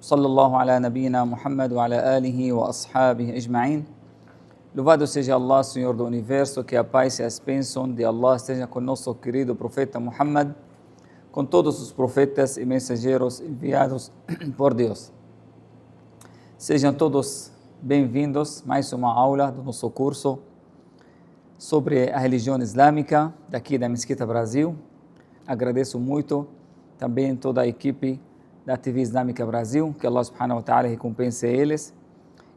Sallallahu ala nabiyina Muhammad wa ala alihi wa ashabihi ajma'in. Louvado seja Allah, Senhor do Universo, que a paz e as bênçãos de Allah estejam com nosso querido profeta Muhammad, com todos os profetas e mensageiros enviados por Deus. Sejam todos bem-vindos a mais uma aula do nosso curso sobre a religião islâmica daqui da Mesquita Brasil. Agradeço muito também toda a equipe da TV Islâmica Brasil, que Allah subhanahu wa ta'ala recompense eles.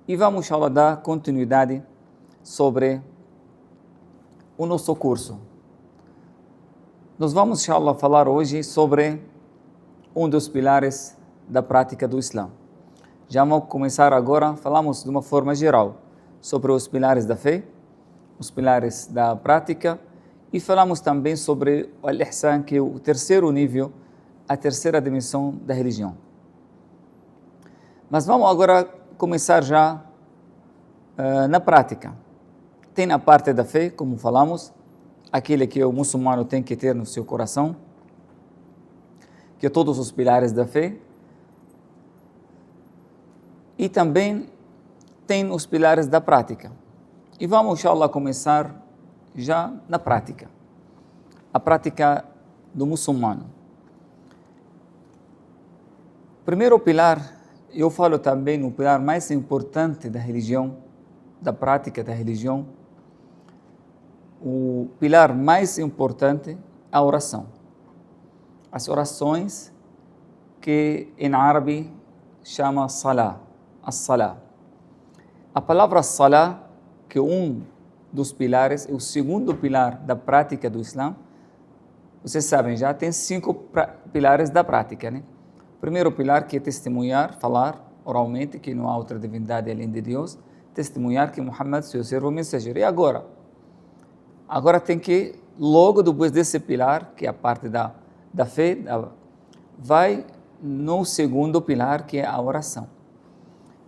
E vamos, inshallah, dar continuidade sobre o nosso curso. Nós vamos, inshallah, falar hoje sobre um dos pilares da prática do Islã. Já vamos começar agora, falamos de uma forma geral sobre os pilares da fé, os pilares da prática, e falamos também sobre o Al-Ihsan, que é o terceiro nível, a terceira dimensão da religião. Mas vamos agora começar já na prática. Tem a parte da fé, como falamos, aquele que o muçulmano tem que ter no seu coração, que é todos os pilares da fé. E também tem os pilares da prática. E vamos, inshallah, começar já na prática. A prática do muçulmano. Primeiro pilar, eu falo também no pilar mais importante da religião, da prática da religião. O pilar mais importante é a oração. As orações que em árabe chama salah, as-salah. A palavra salah, que é um dos pilares, é o segundo pilar da prática do Islã. Vocês sabem, já tem 5 pilares da prática, né? Primeiro pilar, que é testemunhar, falar oralmente que não há outra divindade além de Deus, testemunhar que Muhammad é seu servo mensageiro. E agora? Agora tem que, logo depois desse pilar, que é a parte da fé, vai no segundo pilar, que é a oração.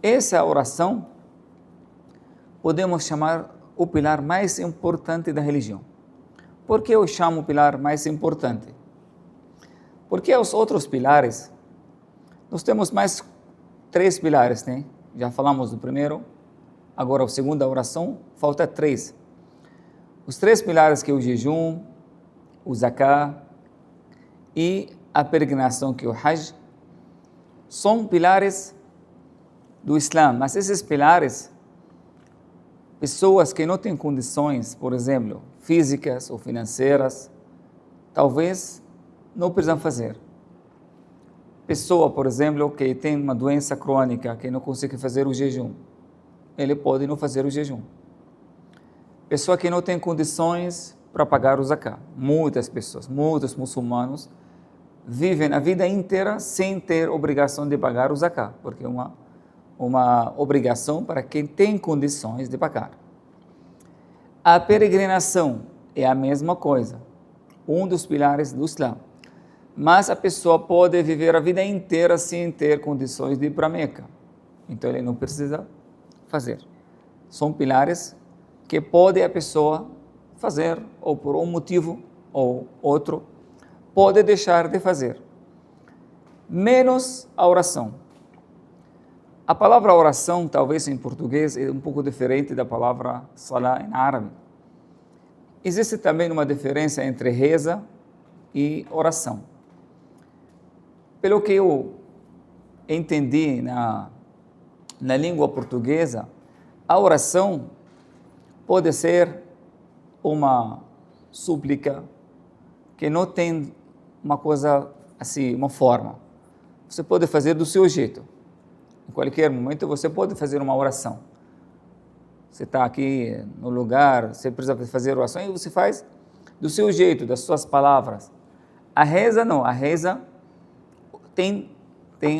Essa oração podemos chamar o pilar mais importante da religião. Por que eu chamo o pilar mais importante? Porque os outros pilares, nós temos mais 3 pilares, né? Já falamos do primeiro, agora o segundo, a oração, falta 3. Os 3 pilares, que é o jejum, o zakah e a peregrinação, que é o hajj, são pilares do Islã. Mas esses pilares, pessoas que não têm condições, por exemplo, físicas ou financeiras, talvez não precisam fazer. Pessoa, por exemplo, que tem uma doença crônica, que não consegue fazer o jejum, ele pode não fazer o jejum. Pessoa que não tem condições para pagar o zakah. Muitas pessoas, muitos muçulmanos, vivem a vida inteira sem ter obrigação de pagar o zakah, porque é uma obrigação para quem tem condições de pagar. A peregrinação é a mesma coisa, um dos pilares do Islã. Mas a pessoa pode viver a vida inteira sem ter condições de ir para Meca. Então ele não precisa fazer. São pilares que pode a pessoa fazer, ou por um motivo ou outro, pode deixar de fazer. Menos a oração. A palavra oração, talvez em português, é um pouco diferente da palavra salah em árabe. Existe também uma diferença entre reza e oração. Pelo que eu entendi na língua portuguesa, a oração pode ser uma súplica que não tem uma coisa assim, uma forma. Você pode fazer do seu jeito. Em qualquer momento você pode fazer uma oração. Você está aqui no lugar, você precisa fazer oração e você faz do seu jeito, das suas palavras. A reza não, a reza tem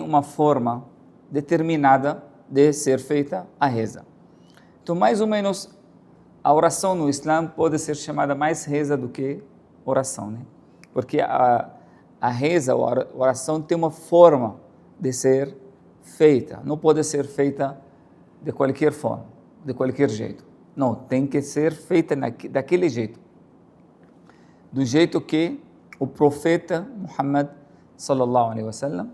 uma forma determinada de ser feita a reza. Então, mais ou menos, a oração no Islã pode ser chamada mais reza do que oração, né? Porque a reza, a oração, tem uma forma de ser feita. Não pode ser feita de qualquer forma, de qualquer jeito. Não, tem que ser feita daquele jeito. Do jeito que o profeta Muhammad sallallahu alaihi wasallam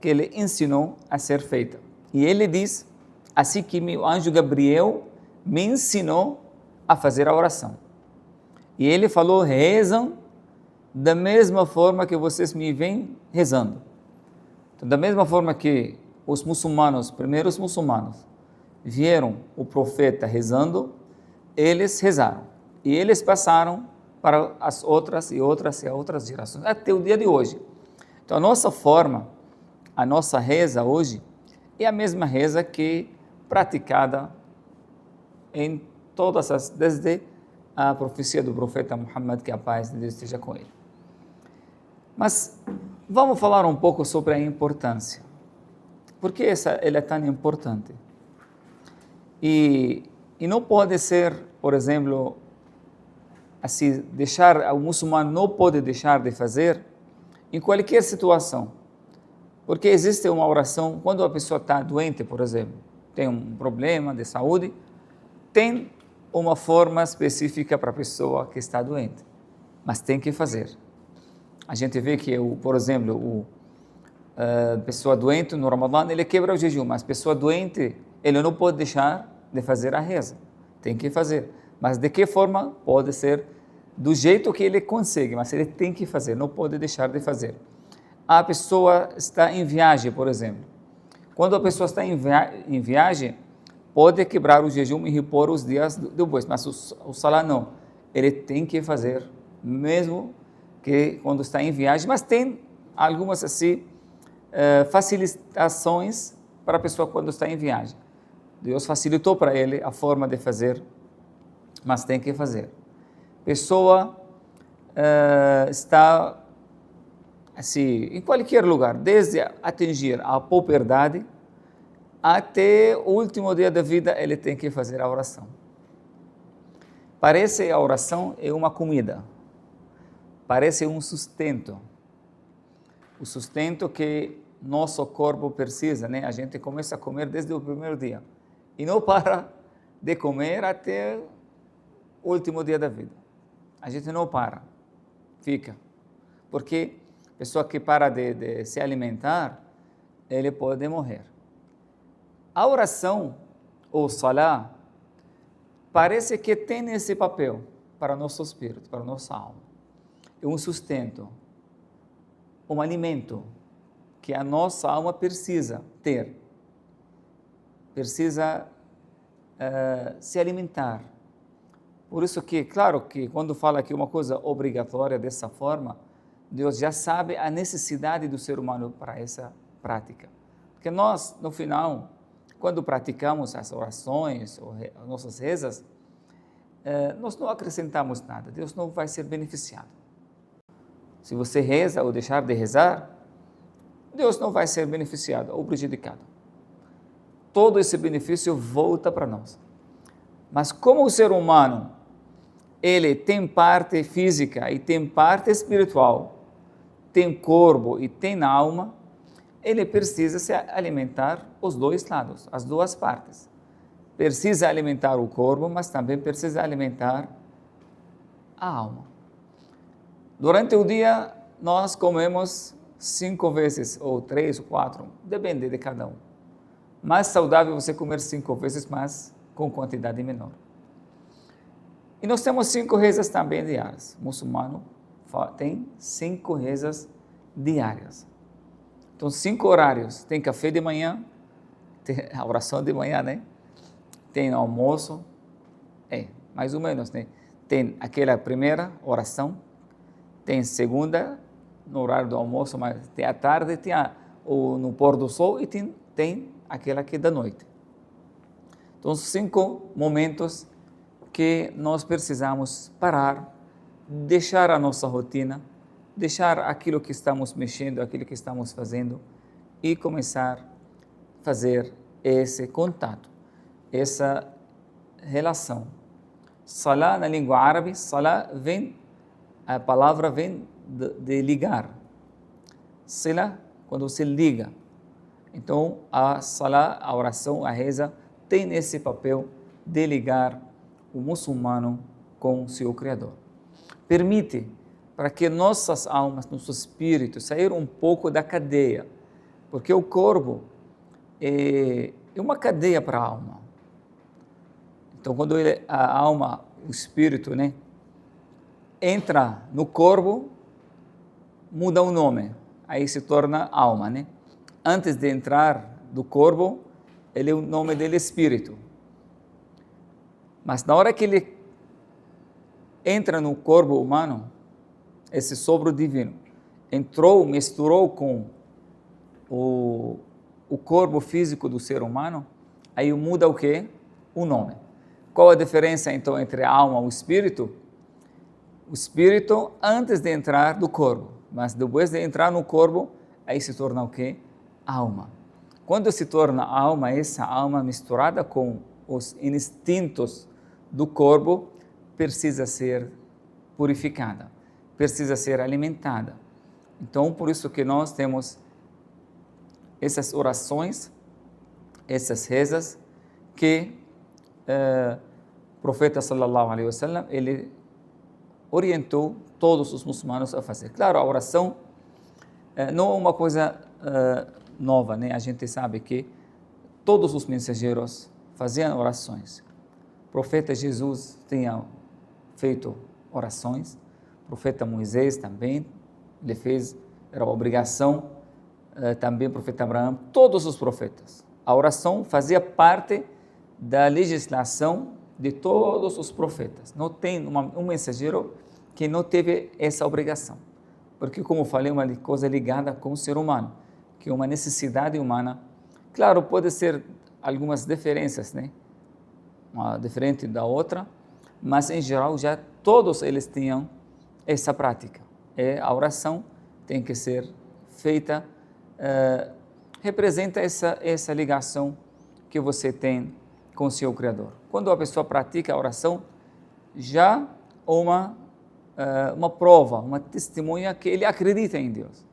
que ele ensinou a ser feita. E ele diz, assim que o anjo Gabriel me ensinou a fazer a oração. E ele falou, rezam da mesma forma que vocês me vêm rezando. Então, da mesma forma que os muçulmanos, primeiros muçulmanos, vieram o profeta rezando, eles rezaram. E eles passaram para as outras e outras e outras gerações, até o dia de hoje. Então, a nossa forma, a nossa reza hoje, é a mesma reza que praticada em todas as, desde a profecia do profeta Muhammad, que a paz de Deus esteja com ele. Mas vamos falar um pouco sobre a importância. Por que ela é tão importante? E não pode ser, por exemplo, assim, o muçulmano não pode deixar de fazer em qualquer situação. Porque existe uma oração, quando a pessoa está doente, por exemplo, tem um problema de saúde, tem uma forma específica para a pessoa que está doente, mas tem que fazer. A gente vê que, por exemplo, a pessoa doente no Ramadã, ele quebra o jejum, mas a pessoa doente, ele não pode deixar de fazer a reza, tem que fazer. Mas de que forma? Pode ser do jeito que ele consegue, mas ele tem que fazer, não pode deixar de fazer. A pessoa está em viagem, por exemplo. Quando a pessoa está em viagem, pode quebrar o jejum e repor os dias depois, mas o salá não. Ele tem que fazer, mesmo que quando está em viagem, mas tem algumas assim, facilitações para a pessoa quando está em viagem. Deus facilitou para ele a forma de fazer, mas tem que fazer. Pessoa está assim, em qualquer lugar, desde atingir a puberdade até o último dia da vida, ele tem que fazer a oração. Parece a oração é uma comida, parece um sustento, o sustento que nosso corpo precisa, né? A gente começa a comer desde o primeiro dia e não para de comer até o último dia da vida. A gente não para, fica, porque a pessoa que para de se alimentar, ele pode morrer. A oração, ou salá, parece que tem esse papel para nosso espírito, para nossa alma. É um sustento, um alimento que a nossa alma precisa ter, precisa se alimentar. Por isso que, claro que quando fala que uma coisa obrigatória dessa forma, Deus já sabe a necessidade do ser humano para essa prática. Porque nós, no final, quando praticamos as orações, ou as nossas rezas, nós não acrescentamos nada, Deus não vai ser beneficiado. Se você reza ou deixar de rezar, Deus não vai ser beneficiado ou prejudicado. Todo esse benefício volta para nós. Mas como o ser humano, ele tem parte física e tem parte espiritual, tem corpo e tem alma, ele precisa se alimentar os dois lados, as duas partes. Precisa alimentar o corpo, mas também precisa alimentar a alma. Durante o dia, nós comemos 5 vezes, ou 3 ou 4, depende de cada um. Mais saudável você comer 5 vezes, mas com quantidade menor. E nós temos 5 rezas também diárias. O muçulmano tem 5 rezas diárias. Então, 5 horários. Tem café de manhã, tem a oração de manhã, né? Tem almoço, mais ou menos, né? Tem aquela primeira oração, tem segunda, no horário do almoço, mas tem a tarde, tem no pôr do sol e tem aquela que é da noite. Então, 5 momentos que nós precisamos parar, deixar a nossa rotina, deixar aquilo que estamos mexendo, aquilo que estamos fazendo e começar a fazer esse contato, essa relação. Salá na língua árabe, salá a palavra vem de ligar. Sila, quando você liga. Então, a salá, a oração, a reza, tem esse papel de ligar o muçulmano com o seu Criador. Permite para que nossas almas, nosso espírito, sair um pouco da cadeia. porque o corpo é uma cadeia para a alma. Então, quando a alma, o espírito, né, entra no corpo, muda o nome, aí se torna alma, né? Antes de entrar do corpo, o nome dele é espírito. Mas na hora que ele entra no corpo humano, esse sopro divino entrou, misturou com o corpo físico do ser humano, aí muda o quê? O nome. Qual a diferença então entre a alma e o espírito? O espírito antes de entrar do corpo, mas depois de entrar no corpo, aí se torna o quê? Alma. Quando se torna alma, essa alma misturada com os instintos do corpo, precisa ser purificada, precisa ser alimentada. Então, por isso que nós temos essas orações, essas rezas que o profeta sallallahu alaihi wasallam, ele orientou todos os muçulmanos a fazer. Claro, a oração não é uma coisa nova, né? A gente sabe que todos os mensageiros faziam orações. O profeta Jesus tinha feito orações, o profeta Moisés também, ele fez, era uma obrigação, também o profeta Abraão, todos os profetas. A oração fazia parte da legislação de todos os profetas. Não tem um mensageiro que não teve essa obrigação. Porque, como falei, uma coisa ligada com o ser humano, que é uma necessidade humana. Claro, pode ser algumas diferenças, né? Uma diferente da outra, mas, em geral, já todos eles tinham essa prática. A oração tem que ser feita, representa essa ligação que você tem com o seu Criador. Quando a pessoa pratica a oração, já uma prova, uma testemunha que ele acredita em Deus.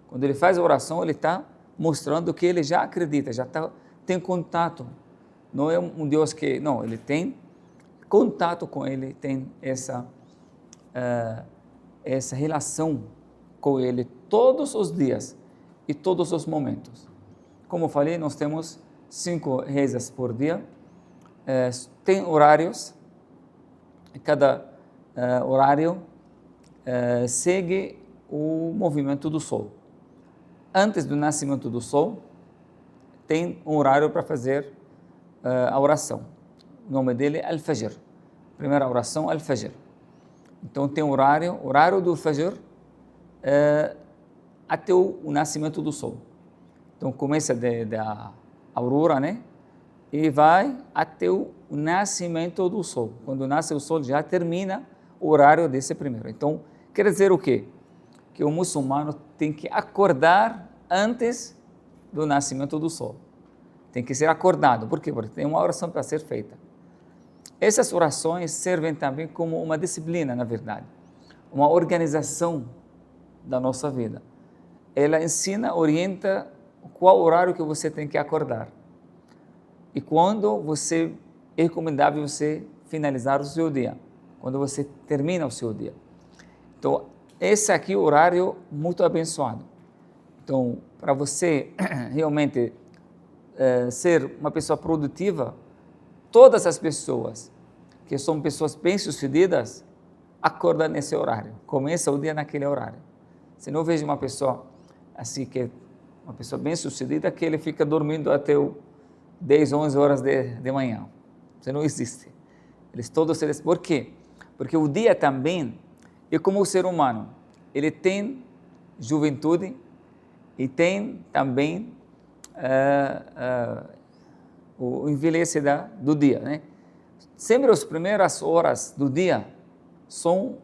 Quando ele faz a oração, ele está mostrando que ele já acredita, tem contato. Não é um Deus que... Não, ele tem contato com ele, tem essa relação com ele todos os dias e todos os momentos. Como falei, nós temos 5 rezas por dia, tem horários, cada horário segue o movimento do sol. Antes do nascimento do sol, tem um horário para fazer a oração. O nome dele é Al-Fajr. Primeira oração, Al-Fajr. Então tem um horário do Fajr até o nascimento do sol. Então começa da aurora, né? E vai até o nascimento do sol. Quando nasce o sol, já termina o horário desse primeiro. Então, quer dizer o quê? Que o muçulmano tem que acordar antes do nascimento do sol. Tem que ser acordado. Por quê? Porque tem uma oração para ser feita. Essas orações servem também como uma disciplina, na verdade. Uma organização da nossa vida. Ela ensina, orienta qual horário que você tem que acordar. E quando é recomendável você finalizar o seu dia. Quando você termina o seu dia. Então, esse aqui é o horário muito abençoado. Então, para você realmente ser uma pessoa produtiva, todas as pessoas que são pessoas bem-sucedidas, acordam nesse horário. Começa o dia naquele horário. Você não veja uma pessoa assim, que é uma pessoa bem-sucedida, que ele fica dormindo até 10, 11 horas de manhã. Isso não existe. Por quê? Porque o dia também é como o ser humano. Ele tem juventude e tem também o envelhecer do dia, né? Sempre as primeiras horas do dia são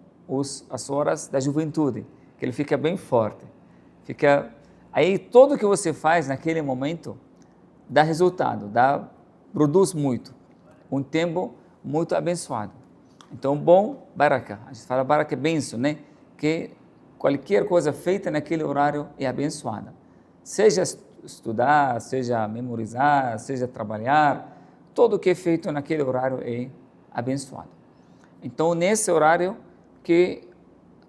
as horas da juventude, que ele fica bem forte. Aí tudo que você faz naquele momento dá resultado, produz muito, um tempo muito abençoado. Então, bom, baraka, a gente fala baraka é bênção, né? Que qualquer coisa feita naquele horário é abençoada. Seja estudar, seja memorizar, seja trabalhar, tudo que é feito naquele horário é abençoado. Então, nesse horário que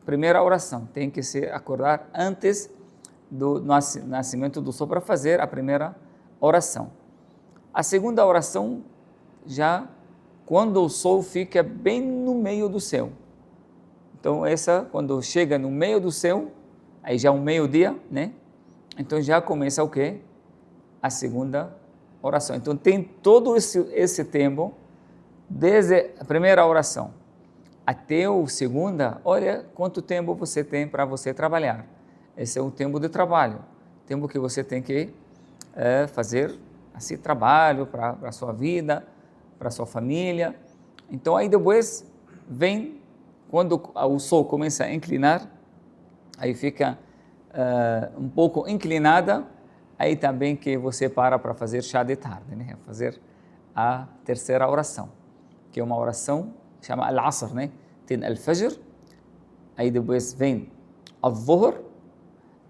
a primeira oração tem que ser acordar antes do nascimento do sol para fazer a primeira oração. A segunda oração já quando o sol fica bem no meio do céu. Então essa, quando chega no meio do céu, aí já é um meio-dia, né? Então já começa o quê? A segunda oração. Então tem todo esse tempo, desde a primeira oração até a segunda, olha quanto tempo você tem para você trabalhar. Esse é um tempo de trabalho, tempo que você tem que fazer esse trabalho para a sua vida, para a sua família. Então aí depois vem, quando o sol começa a inclinar, aí fica um pouco inclinada, aí também que você para fazer chá de tarde, né? Fazer a terceira oração, que é uma oração, chama Al-Asr, né? Tem Al-Fajr, aí depois vem Al-Dhuhr,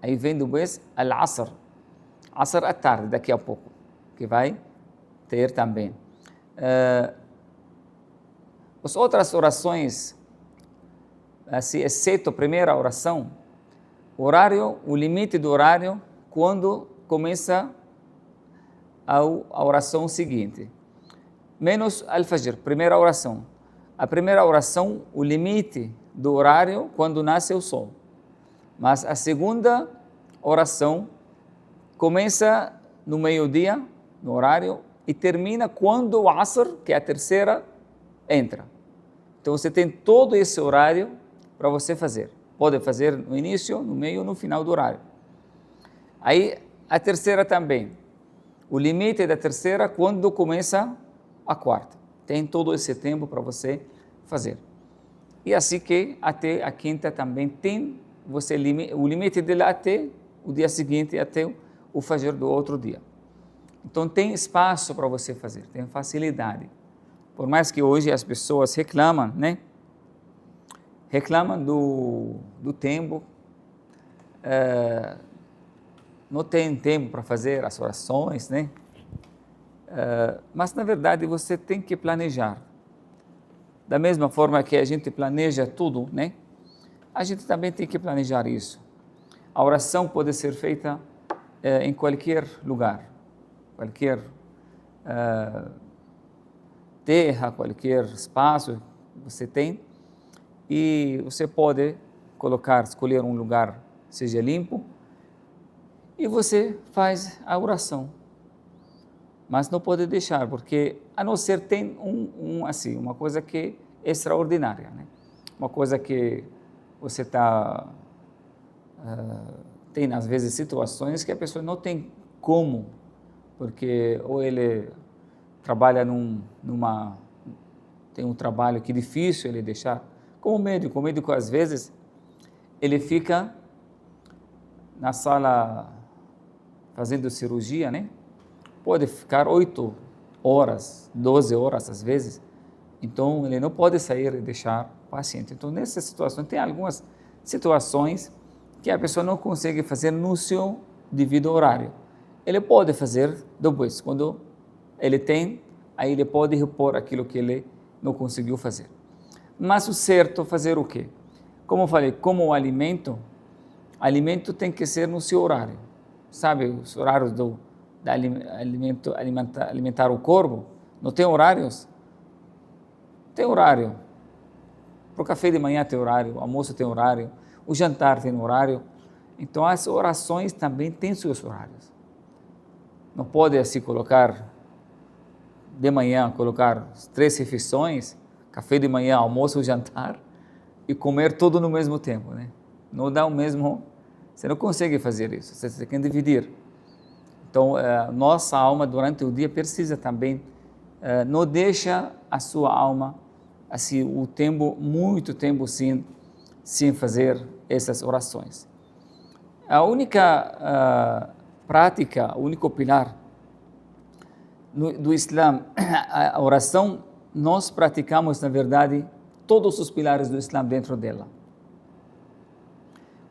aí vem depois Al-Asr, Asr à tarde, daqui a pouco, que vai ter também. As outras orações, assim, exceto a primeira oração, o limite do horário, quando começa a oração seguinte, menos Al-Fajr, primeira oração. A primeira oração, o limite do horário, quando nasce o sol. Mas a segunda oração começa no meio-dia, no horário, e termina quando o Asr, que é a terceira, entra. Então você tem todo esse horário para você fazer. Pode fazer no início, no meio, no final do horário. Aí a terceira também. O limite da terceira quando começa a quarta. Tem todo esse tempo para você fazer. E assim que até a quinta também tem o limite dela até o dia seguinte, até o Fajr do outro dia. Então tem espaço para você fazer, tem facilidade. Por mais que hoje as pessoas reclamam, né? Reclamam do tempo, não tem tempo para fazer as orações, né? Mas na verdade você tem que planejar. Da mesma forma que a gente planeja tudo, né? A gente também tem que planejar isso. A oração pode ser feita em qualquer lugar, qualquer terra, qualquer espaço que você tem, e você pode escolher um lugar seja limpo, e você faz a oração. Mas não pode deixar, porque a não ser tem assim, uma coisa que é extraordinária, né? Uma coisa que você tem às vezes situações que a pessoa não tem como, porque ou ele trabalha tem um trabalho que é difícil ele deixar, como o médico às vezes ele fica na sala fazendo cirurgia, né? Pode ficar 8 horas, 12 horas às vezes, então ele não pode sair e deixar o paciente. Então nessa situação, tem algumas situações que a pessoa não consegue fazer no seu devido horário. Ele pode fazer depois, quando ele tem, aí ele pode repor aquilo que ele não conseguiu fazer. Mas o certo é fazer o quê? Como eu falei, como o alimento tem que ser no seu horário. Sabe os horários alimentar o corpo? Não tem horários? Tem horário. Para o café de manhã tem horário, o almoço tem horário, o jantar tem horário. Então as orações também têm seus horários. Não pode assim colocar de manhã, colocar 3 refeições, café de manhã, almoço, jantar, e comer tudo no mesmo tempo, né? Não dá o mesmo, você não consegue fazer isso, você tem que dividir. Então, nossa alma durante o dia precisa também, não deixa a sua alma, assim, muito tempo sem fazer essas orações. A única prática, o único pilar do Islã, a oração, nós praticamos, na verdade, todos os pilares do Islã dentro dela.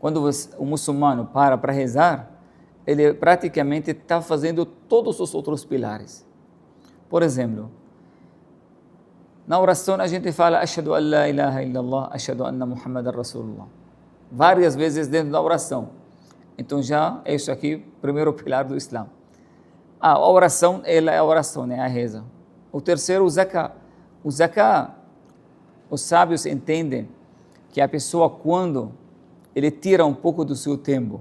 Quando o muçulmano para rezar, ele praticamente está fazendo todos os outros pilares. Por exemplo, na oração a gente fala Ashhadu an la ilaha illallah, Ashhadu anna Muhammadan Rasulullah. Várias vezes dentro da oração. Então já é isso aqui, primeiro pilar do Islã. A oração, ela é a oração, né? A reza. O terceiro, o zakah. O zakah, os sábios entendem que a pessoa, quando ele tira um pouco do seu tempo,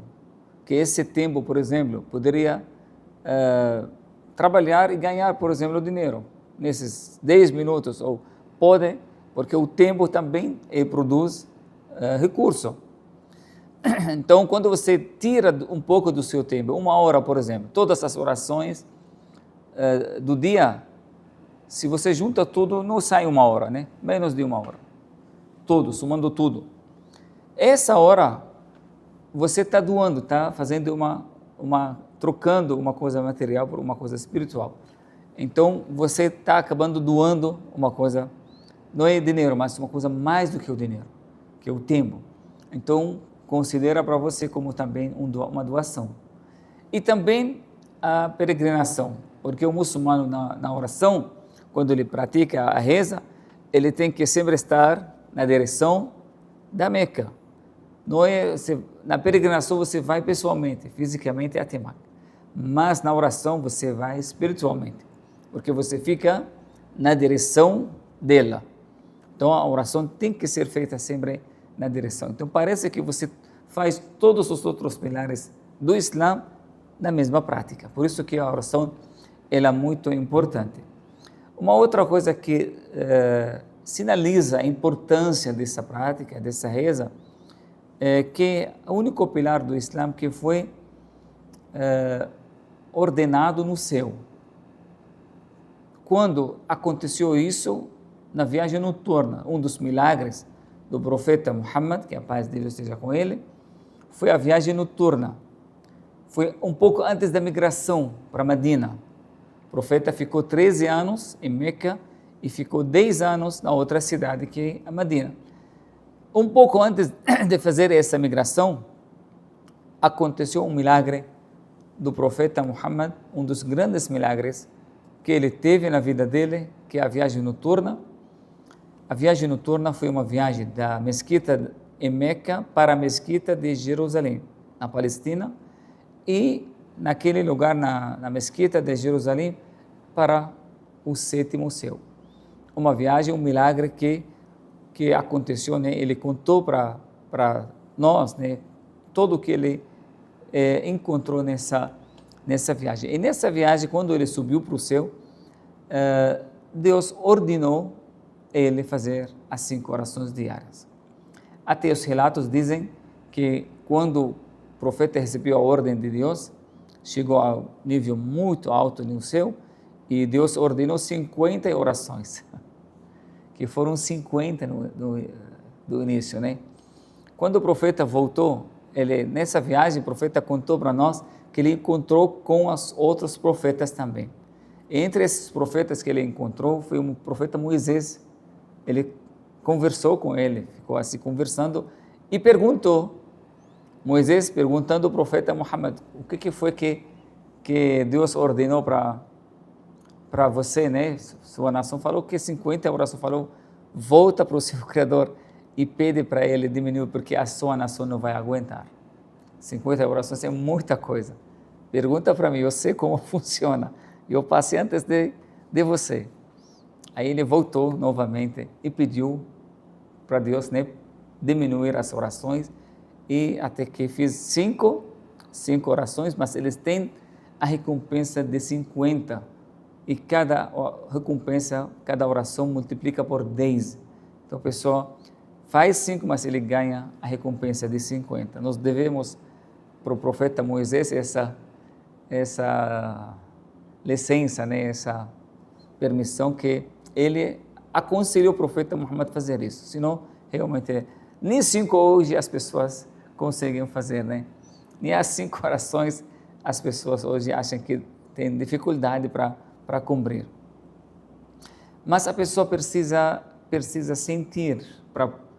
que esse tempo, por exemplo, poderia trabalhar e ganhar, por exemplo, dinheiro nesses 10 minutos, ou pode, porque o tempo também produz recurso. Então, quando você tira um pouco do seu tempo, 1 hora, por exemplo, todas as orações do dia, se você junta tudo, não sai 1 hora, né? Menos de 1 hora. Tudo, somando tudo. Essa hora, você está doando, está fazendo trocando uma coisa material por uma coisa espiritual. Então, você está acabando doando uma coisa, não é dinheiro, mas uma coisa mais do que o dinheiro, que é o tempo. Então, considera para você como também uma doação. E também a peregrinação, porque o muçulmano na oração, quando ele pratica a reza, ele tem que sempre estar na direção da Meca. Não é, na peregrinação você vai pessoalmente, fisicamente até Meca, mas na oração você vai espiritualmente, porque você fica na direção dela. Então a oração tem que ser feita sempre na direção. Então parece que você faz todos os outros pilares do Islã na mesma prática. Por isso que a oração ela é muito importante. Uma outra coisa que sinaliza a importância dessa prática, dessa reza, é que o único pilar do Islã que foi ordenado no céu. Quando aconteceu isso, na viagem noturna, um dos milagres do profeta Muhammad, que a paz de Deus esteja com ele, foi a viagem noturna. Foi um pouco antes da migração para Medina. O profeta ficou 13 anos em Meca e ficou 10 anos na outra cidade que é a Medina. Um pouco antes de fazer essa migração, aconteceu um milagre do profeta Muhammad, um dos grandes milagres que ele teve na vida dele, que é a viagem noturna. A viagem noturna foi uma viagem da mesquita em Meca para a mesquita de Jerusalém, na Palestina, e naquele lugar, na mesquita de Jerusalém, para o sétimo céu. Uma viagem, um milagre que aconteceu, né? Ele contou para nós, né? Tudo o que ele encontrou nessa viagem. E nessa viagem, quando ele subiu para o céu, Deus ordenou ele fazer as 5 orações diárias. Até os relatos dizem que quando o profeta recebeu a ordem de Deus, chegou a um nível muito alto no céu e Deus ordenou 50 orações, que foram 50 do início, né? Quando o profeta voltou, nessa viagem, o profeta contou para nós que ele encontrou com os outros profetas também. Entre esses profetas que ele encontrou, foi o profeta Moisés. Ele conversou com ele, ficou assim conversando e perguntou, Moisés perguntando ao profeta Muhammad, o que foi que Deus ordenou para você, né? Sua nação falou que 50 orações, falou, volta para o seu Criador e pede para ele diminuir, porque a sua nação não vai aguentar. 50 orações é muita coisa. Pergunta para mim, eu sei como funciona. Eu passei antes de você. Aí ele voltou novamente e pediu para Deus, né, diminuir as orações, e até que fiz 5 orações, mas eles têm a recompensa de 50, e cada recompensa, cada oração multiplica por 10. Então a pessoa faz 5, mas ele ganha a recompensa de 50. Nós devemos para o profeta Moisés essa licença, né, essa permissão, que ele aconselhou o profeta Muhammad a fazer isso. Senão, realmente, nem 5 hoje as pessoas conseguem fazer, né? Nem as 5 orações as pessoas hoje acham que têm dificuldade para cumprir. Mas a pessoa precisa sentir,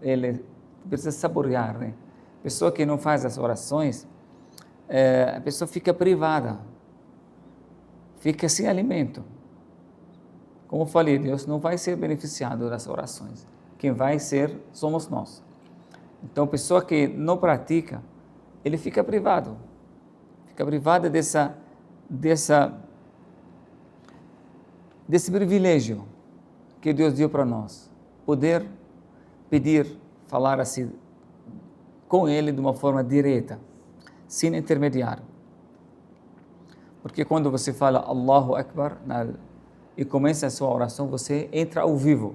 ele precisa saborear, né? A pessoa que não faz as orações, a pessoa fica privada, fica sem alimento. Como eu falei, Deus não vai ser beneficiado das orações. Quem vai somos nós. Então, a pessoa que não pratica, ele fica privado. fica privada desse privilégio que Deus deu para nós, poder pedir, falar assim com Ele de uma forma direta, sem intermediário. Porque quando você fala Allahu Akbar e começa a sua oração, você entra ao vivo,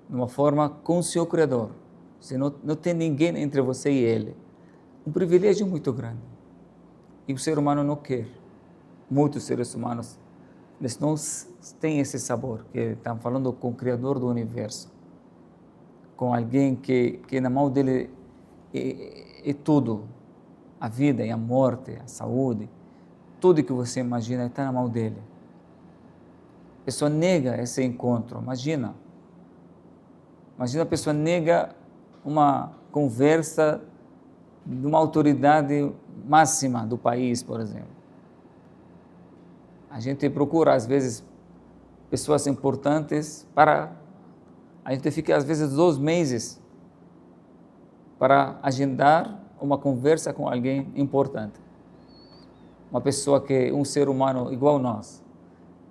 de uma forma com o seu Criador. Você não tem ninguém entre você e Ele. Um privilégio muito grande. E o ser humano não quer. Muitos seres humanos, eles não têm esse sabor, que estão falando com o Criador do Universo, com alguém que na mão dele é tudo, a vida e a morte, a saúde, tudo que você imagina está na mão dele. A pessoa nega esse encontro, imagina a pessoa nega uma conversa de uma autoridade máxima do país, por exemplo. A gente procura, às vezes, pessoas importantes a gente fica, às vezes, 2 meses para agendar uma conversa com alguém importante. Uma pessoa um ser humano igual a nós.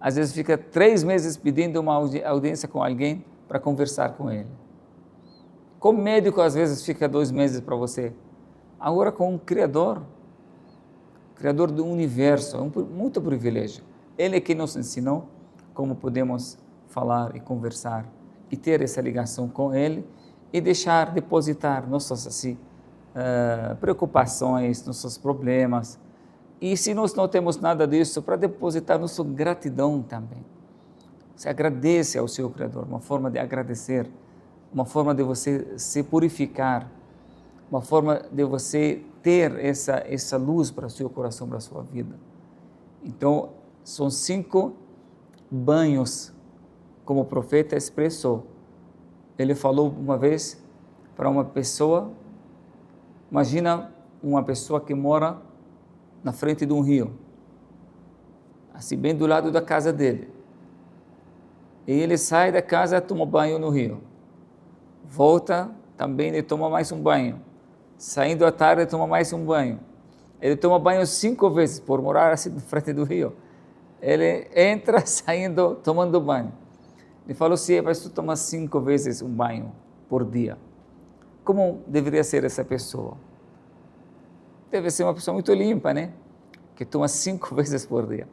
Às vezes fica 3 meses pedindo uma audiência com alguém para conversar com ele. Como médico, às vezes fica 2 meses para você. Agora com o Criador do Universo, é muito privilégio. Ele é que nos ensinou como podemos falar e conversar e ter essa ligação com Ele e depositar nossas preocupações, nossos problemas. E se nós não temos nada disso, para depositar nossa gratidão também. Você agradece ao seu Criador, uma forma de agradecer, uma forma de você se purificar, uma forma de você ter essa luz para o seu coração, para a sua vida. Então, são 5 banhos, como o profeta expressou. Ele falou uma vez para uma pessoa, imagina uma pessoa que mora na frente de um rio, assim bem do lado da casa dele. E ele sai da casa, toma banho no rio. Volta também e toma mais um banho. Saindo à tarde, toma mais um banho. Ele toma banho 5 vezes, por morar assim na frente do rio. Ele entra, saindo, tomando banho. Ele falou assim, mas tu toma 5 vezes um banho por dia. Como deveria ser essa pessoa? Deve ser uma pessoa muito limpa, né? Que toma 5 vezes por dia.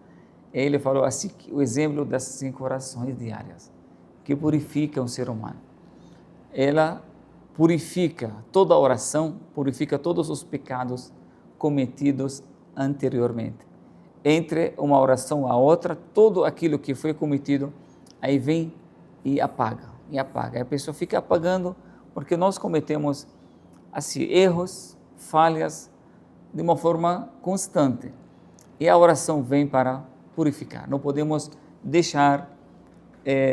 E ele falou assim, o exemplo das 5 orações diárias, que purificam o ser humano. Ela purifica toda a oração, purifica todos os pecados cometidos anteriormente. Entre uma oração a outra, tudo aquilo que foi cometido, aí vem e apaga. E a pessoa fica apagando, porque nós cometemos assim, erros, falhas, de uma forma constante. E a oração vem para purificar. Não podemos deixar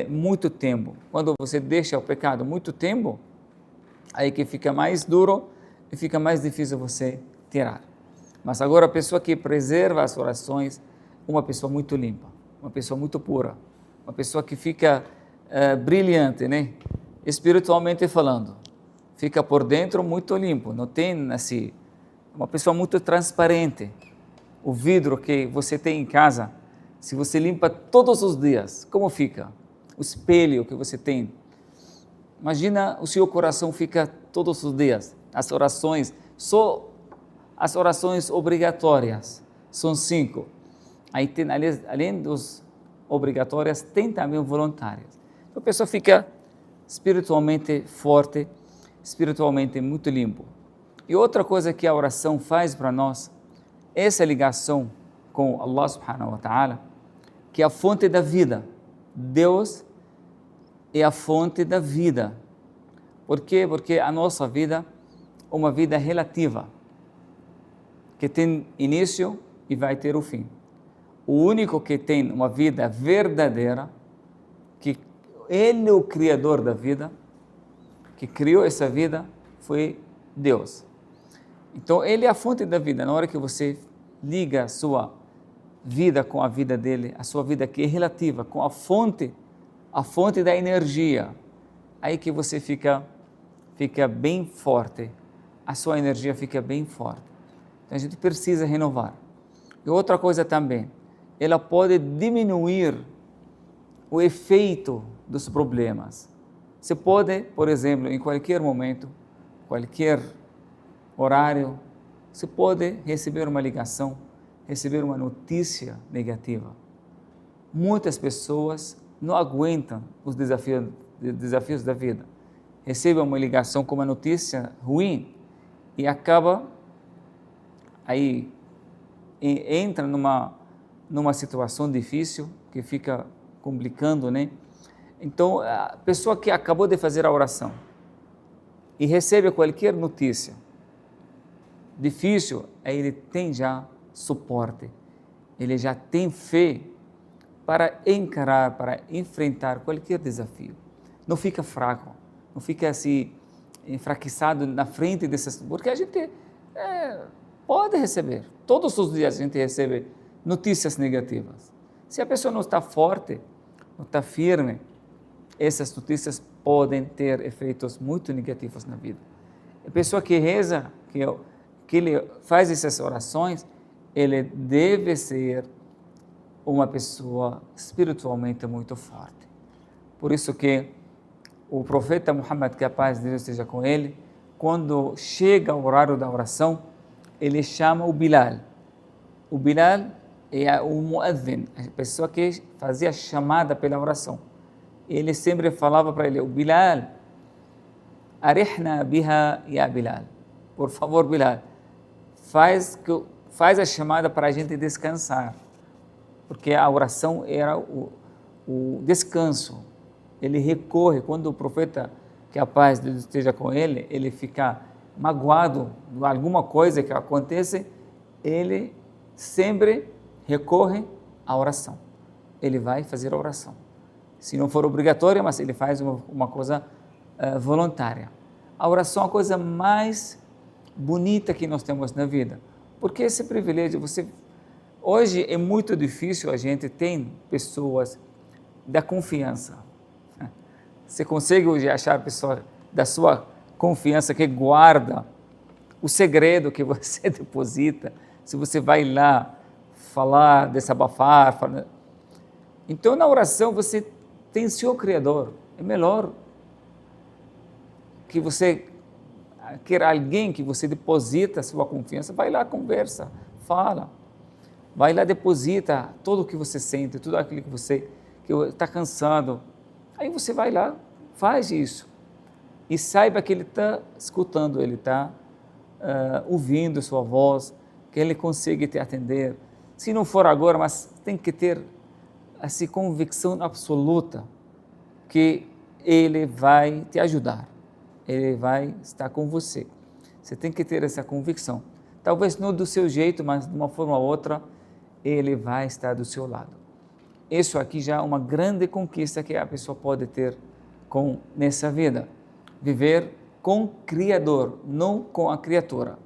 muito tempo. Quando você deixa o pecado muito tempo, aí que fica mais duro e fica mais difícil você tirar. Mas agora a pessoa que preserva as orações, uma pessoa muito limpa, uma pessoa muito pura, uma pessoa que fica brilhante, né? Espiritualmente falando, fica por dentro muito limpo, não tem assim, uma pessoa muito transparente. O vidro que você tem em casa, se você limpa todos os dias, como fica? O espelho que você tem. Imagina o seu coração fica todos os dias. As orações, só as orações obrigatórias, são 5. Aí tem, além dos obrigatórias, tem também voluntárias. Então a pessoa fica espiritualmente forte, espiritualmente muito limpo. E outra coisa que a oração faz para nós, essa ligação com Allah subhanahu wa ta'ala, que é a fonte da vida. Deus é a fonte da vida. Por quê? Porque a nossa vida é uma vida relativa, que tem início e vai ter o fim. O único que tem uma vida verdadeira, que Ele é o Criador da vida, que criou essa vida, foi Deus. Então, Ele é a fonte da vida. Na hora que você liga a sua vida com a vida dele, a sua vida que é relativa, com a fonte da energia, aí que você fica bem forte, a sua energia fica bem forte. Então, a gente precisa renovar. E outra coisa também, ela pode diminuir o efeito dos problemas. Você pode, por exemplo, em qualquer momento, qualquer horário, você pode receber uma ligação, receber uma notícia negativa. Muitas pessoas não aguentam os desafios da vida. Recebem uma ligação com uma notícia ruim e acaba aí entra numa situação difícil que fica complicando, né? Então, a pessoa que acabou de fazer a oração e recebe qualquer notícia difícil, aí ele tem já suporte, ele já tem fé para encarar, para enfrentar qualquer desafio. Não fica fraco, não fica assim enfraquecido na frente dessas, porque a gente pode receber, todos os dias a gente recebe notícias negativas. Se a pessoa não está forte, não está firme, essas notícias podem ter efeitos muito negativos na vida. A pessoa que reza, que ele faz essas orações, ele deve ser uma pessoa espiritualmente muito forte. Por isso que o profeta Muhammad, que a paz de Deus esteja com ele, quando chega o horário da oração, ele chama o Bilal. O Bilal é o muadhin, a pessoa que fazia a chamada pela oração. Ele sempre falava para ele, o Bilal, arihna biha ya Bilal. Por favor, Bilal, faz a chamada para a gente descansar. Porque a oração era o descanso. Ele recorre, quando o profeta, que a paz de Deus esteja com ele, ele fica magoado de alguma coisa que acontece, ele sempre recorre à oração. Ele vai fazer a oração. Se não for obrigatória, mas ele faz uma coisa voluntária. A oração é a coisa mais bonita que nós temos na vida. Porque esse privilégio, hoje é muito difícil a gente ter pessoas da confiança. Você consegue hoje achar pessoas da sua confiança que guarda o segredo que você deposita, se você vai lá falar, desabafar. Então, na oração, você tem seu Criador. É melhor que você quer alguém que você deposita a sua confiança, vai lá, conversa, fala. Vai lá, deposita tudo o que você sente, tudo aquilo que você está cansado. Aí você vai lá, faz isso. E saiba que ele está escutando, ele está ouvindo sua voz, que ele consegue te atender. Se não for agora, mas tem que ter essa convicção absoluta que ele vai te ajudar, ele vai estar com você. Você tem que ter essa convicção. Talvez não do seu jeito, mas de uma forma ou outra, ele vai estar do seu lado. Isso aqui já é uma grande conquista que a pessoa pode ter nessa vida. Viver com o Criador, não com a criatura.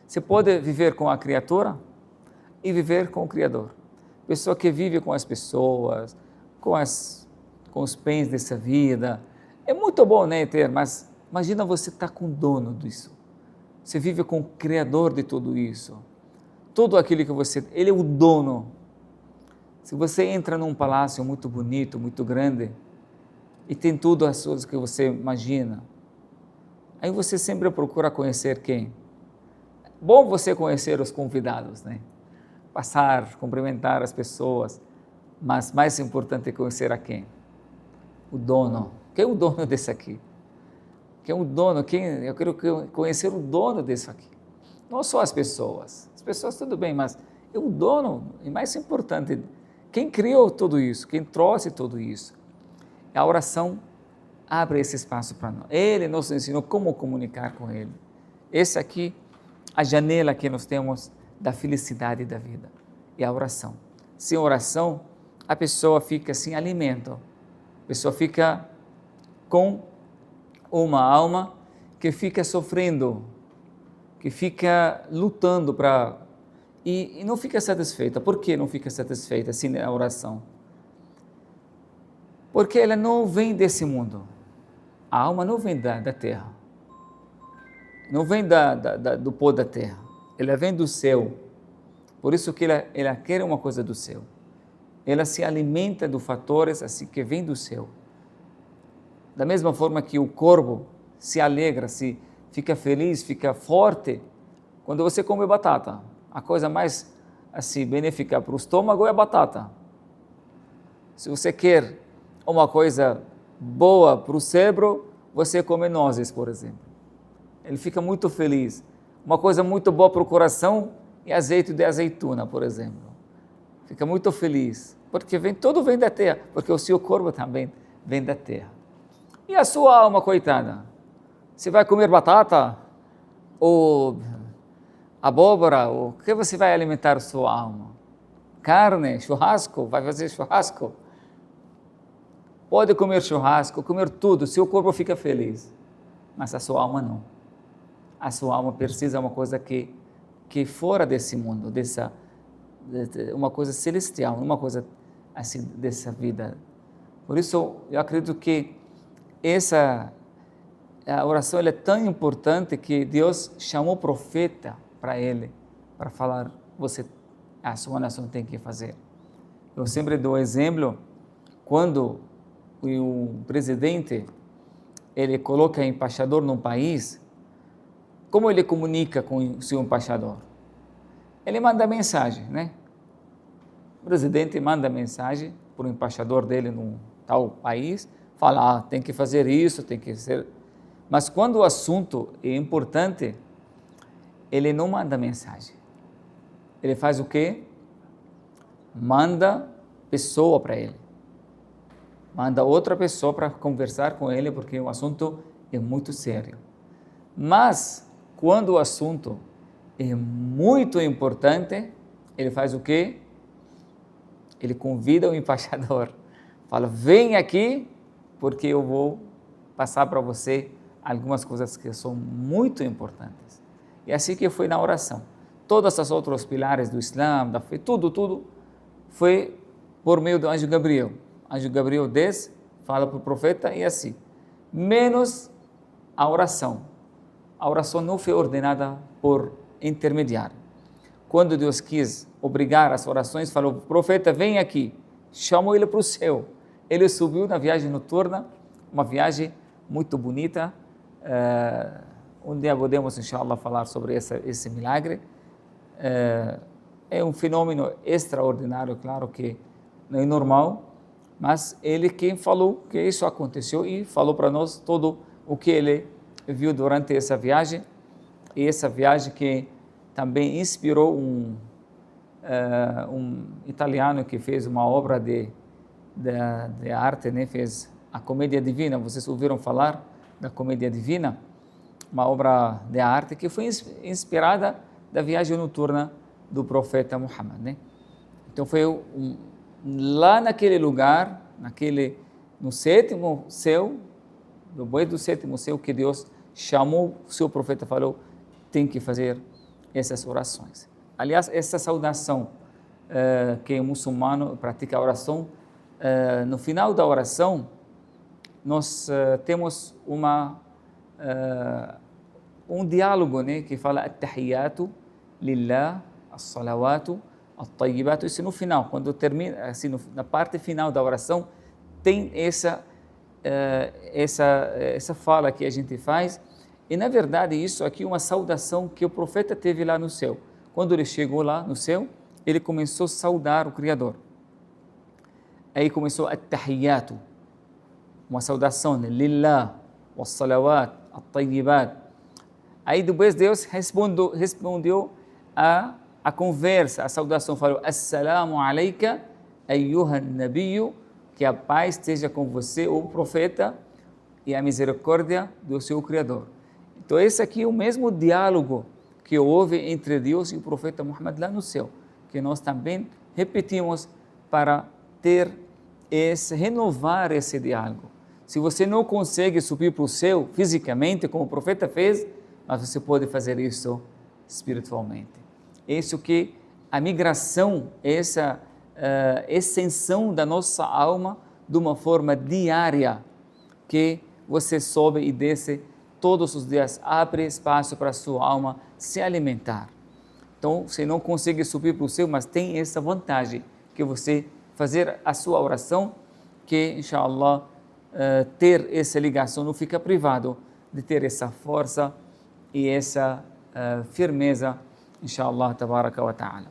Você pode viver com a criatura e viver com o Criador. Pessoa que vive com as pessoas, com os bens dessa vida. É muito bom, né, ter, mas imagina você estar com o dono disso. Você vive com o Criador de tudo isso. Tudo aquilo que ele é o dono. Se você entra num palácio muito bonito, muito grande, e tem tudo as coisas que você imagina, aí você sempre procura conhecer quem? Bom você conhecer os convidados, né? Passar, cumprimentar as pessoas, mas mais importante é conhecer a quem? O dono. Quem é o dono desse aqui? Quem é o dono? Eu quero conhecer o dono disso aqui. Não só as pessoas. As pessoas tudo bem, mas é o dono, e mais importante, quem criou tudo isso, quem trouxe tudo isso. A oração abre esse espaço para nós. Ele nos ensinou como comunicar com Ele. Esse aqui, a janela que nós temos da felicidade da vida, é a oração. Sem oração, a pessoa fica sem alimento, a pessoa fica com uma alma que fica sofrendo, que fica lutando e não fica satisfeita. Por que não fica satisfeita sem a oração? Porque ela não vem desse mundo. A alma não vem da terra. Não vem do pó da terra. Ela vem do céu. Por isso que ela quer uma coisa do céu. Ela se alimenta de fatores assim que vêm do céu. Da mesma forma que o corvo se alegra, se fica feliz, fica forte, quando você come batata. A coisa mais assim benéfica para o estômago é a batata. Se você quer uma coisa boa para o cérebro, você come nozes, por exemplo. Ele fica muito feliz. Uma coisa muito boa para o coração é azeite de azeitona, por exemplo. Fica muito feliz, porque tudo vem da terra, porque o seu corpo também vem da terra. E a sua alma, coitada? Você vai comer batata? Ou abóbora? O que você vai alimentar a sua alma? Carne, churrasco? Vai fazer churrasco? Pode comer churrasco, comer tudo, seu corpo fica feliz. Mas a sua alma não. A sua alma precisa de uma coisa que fora desse mundo, uma coisa celestial, uma coisa assim dessa vida. Por isso, eu acredito que a oração é tão importante que Deus chamou o profeta para ele, para falar, a sua nação tem que fazer. Eu sempre dou exemplo, quando o presidente, ele coloca embaixador num país, como ele comunica com o seu embaixador? Ele manda mensagem, né? O presidente manda mensagem para o embaixador dele num tal país, fala, tem que fazer isso, tem que ser... Mas quando o assunto é importante, ele não manda mensagem. Ele faz o quê? Manda pessoa para ele. Manda outra pessoa para conversar com ele, porque o assunto é muito sério. Mas, quando o assunto é muito importante, ele faz o quê? Ele convida o embaixador. Fala, vem aqui, porque eu vou passar para você algumas coisas que são muito importantes. E assim que foi na oração. Todas as outros pilares do Islã, da fé, tudo foi por meio do anjo Gabriel. O anjo Gabriel desce, fala para o profeta e assim. Menos a oração. A oração não foi ordenada por intermediário. Quando Deus quis obrigar as orações, falou, profeta, vem aqui. Chamou ele para o céu. Ele subiu na viagem noturna, uma viagem muito bonita. Um dia podemos, inshallah, falar sobre esse milagre. É um fenômeno extraordinário, claro que não é normal, mas ele quem falou que isso aconteceu e falou para nós todo o que ele viu durante essa viagem, e essa viagem que também inspirou um italiano que fez uma obra de arte, né? Fez a Comédia Divina. Vocês ouviram falar da Comédia Divina? Uma obra de arte que foi inspirada da viagem noturna do profeta Muhammad, né? Então foi lá naquele lugar, no sétimo céu, depois do sétimo céu, que Deus chamou o seu profeta e falou, tem que fazer essas orações. Aliás, essa saudação que o muçulmano pratica a oração, no final da oração, nós temos um diálogo, né, que fala at-tahiyatu lillah, as-salawatu, at-tayyibatu. Isso no final, quando termina, assim, na parte final da oração, tem essa fala que a gente faz. E, na verdade, isso aqui é uma saudação que o profeta teve lá no céu. Quando ele chegou lá no céu, ele começou a saudar o Criador. Aí começou at-tahiyatu, uma saudação, né? Lillah, was-salawat, at-tayyibat. Aí depois Deus respondeu a conversa, a saudação, falou, Assalamu alayka, ayyuhan nabiyyu, que a paz esteja com você, o profeta, e a misericórdia do seu Criador. Então esse aqui é o mesmo diálogo que houve entre Deus e o profeta Muhammad lá no céu, que nós também repetimos para renovar esse diálogo. Se você não consegue subir para o céu fisicamente, como o profeta fez, mas você pode fazer isso espiritualmente. Isso que a migração, essa extensão da nossa alma de uma forma diária, que você sobe e desce todos os dias, abre espaço para a sua alma se alimentar. Então, você não consegue subir para o céu, mas tem essa vantagem que você fazer a sua oração, que, inshallah, ter essa ligação, não fica privado de ter essa força e essa firmeza, inshallah, tabaraka wa ta'ala.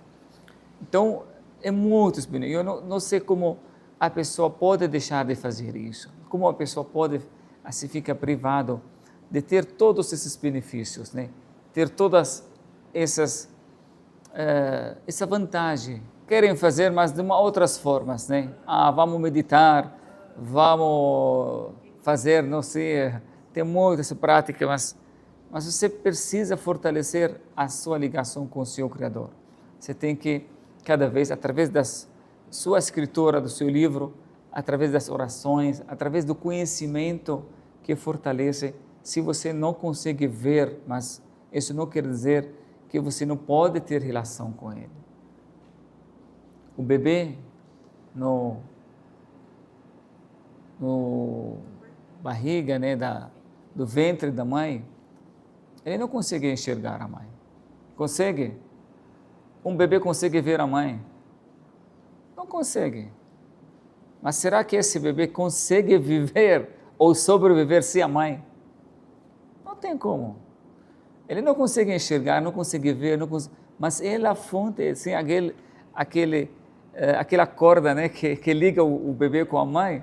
Então, é muito espinhoso. Eu não sei como a pessoa pode deixar de fazer isso, como a pessoa pode, assim, fica privado de ter todos esses benefícios, né? Ter todas essa vantagem. Querem fazer, mas de outras formas, né? Vamos meditar, vamos fazer, não sei, tem muitas práticas, mas você precisa fortalecer a sua ligação com o seu Criador. Você tem que, cada vez, através da sua escritura, do seu livro, através das orações, através do conhecimento que fortalece. Se você não consegue ver, mas isso não quer dizer que você não pode ter relação com ele. O bebê no barriga, né, do ventre da mãe, ele não consegue enxergar a mãe. Consegue? Um bebê consegue ver a mãe? Não consegue. Mas será que esse bebê consegue viver ou sobreviver sem a mãe? Não tem como. Ele não consegue enxergar, não consegue ver, mas ele é a fonte, assim, aquela corda, né, que liga o bebê com a mãe,